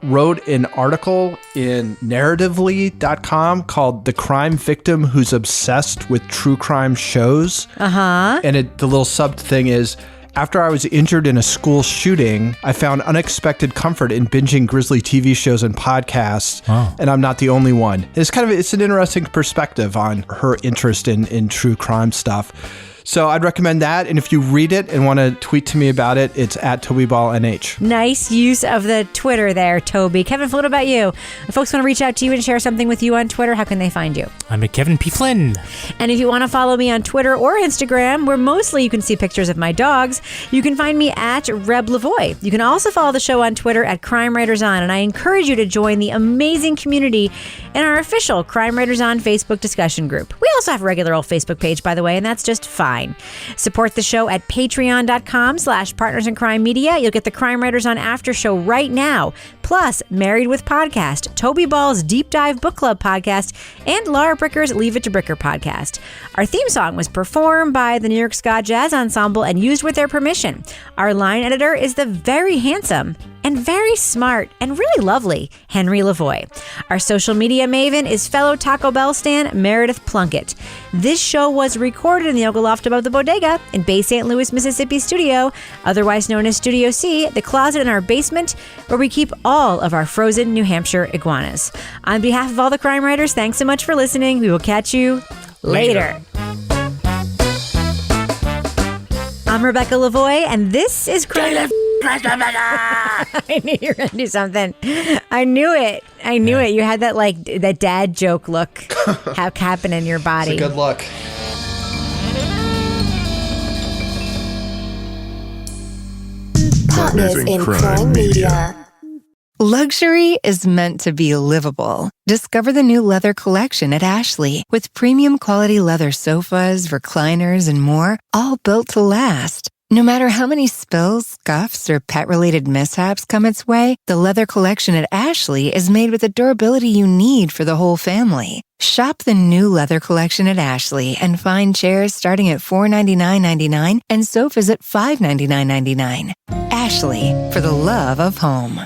wrote an article in narratively.com called The Crime Victim Who's Obsessed with True Crime Shows. Uh-huh. And the little sub thing is, After I was injured in a school shooting, I found unexpected comfort in binging grisly TV shows and podcasts, and I'm not the only one. It's an interesting perspective on her interest in true crime stuff. So I'd recommend that. And if you read it and want to tweet to me about it, it's at TobyBallNH. Nice use of the Twitter there, Toby. Kevin, what about you? If folks want to reach out to you and share something with you on Twitter, how can they find you? I'm at Kevin P. Flynn. And if you want to follow me on Twitter or Instagram, where mostly you can see pictures of my dogs, you can find me at Reb Lavoie. You can also follow the show on Twitter at Crime Writers On, and I encourage you to join the amazing community in our official Crime Writers On Facebook discussion group. We also have a regular old Facebook page, by the way, and that's just fine. Support the show at patreon.com/Partners in Crime Media. You'll get the Crime Writers On After Show right now. Plus, Married with Podcast, Toby Ball's Deep Dive Book Club podcast, and Laura Bricker's Leave It to Bricker podcast. Our theme song was performed by the New York Ska Jazz Ensemble and used with their permission. Our line editor is the very handsome and very smart and really lovely Henry Lavoie. Our social media maven is fellow Taco Bell stan Meredith Plunkett. This show was recorded in the Yoga Loft above the Bodega in Bay St. Louis, Mississippi studio, otherwise known as Studio C, the closet in our basement where we keep all of our frozen New Hampshire iguanas. On behalf of all the crime writers, thanks so much for listening. We will catch you later. I'm Rebecca Lavoie, and this is Crime. I knew you were going to do something. I knew it. You had that that dad joke look happen in your body. It's a good look. Partners in Crime Media. Luxury is meant to be livable. Discover the new leather collection at Ashley with premium quality leather sofas, recliners, and more, all built to last. No matter how many spills, scuffs, or pet-related mishaps come its way, the leather collection at Ashley is made with the durability you need for the whole family. Shop the new leather collection at Ashley and find chairs starting at $499.99 and sofas at $599.99. Ashley, for the love of home.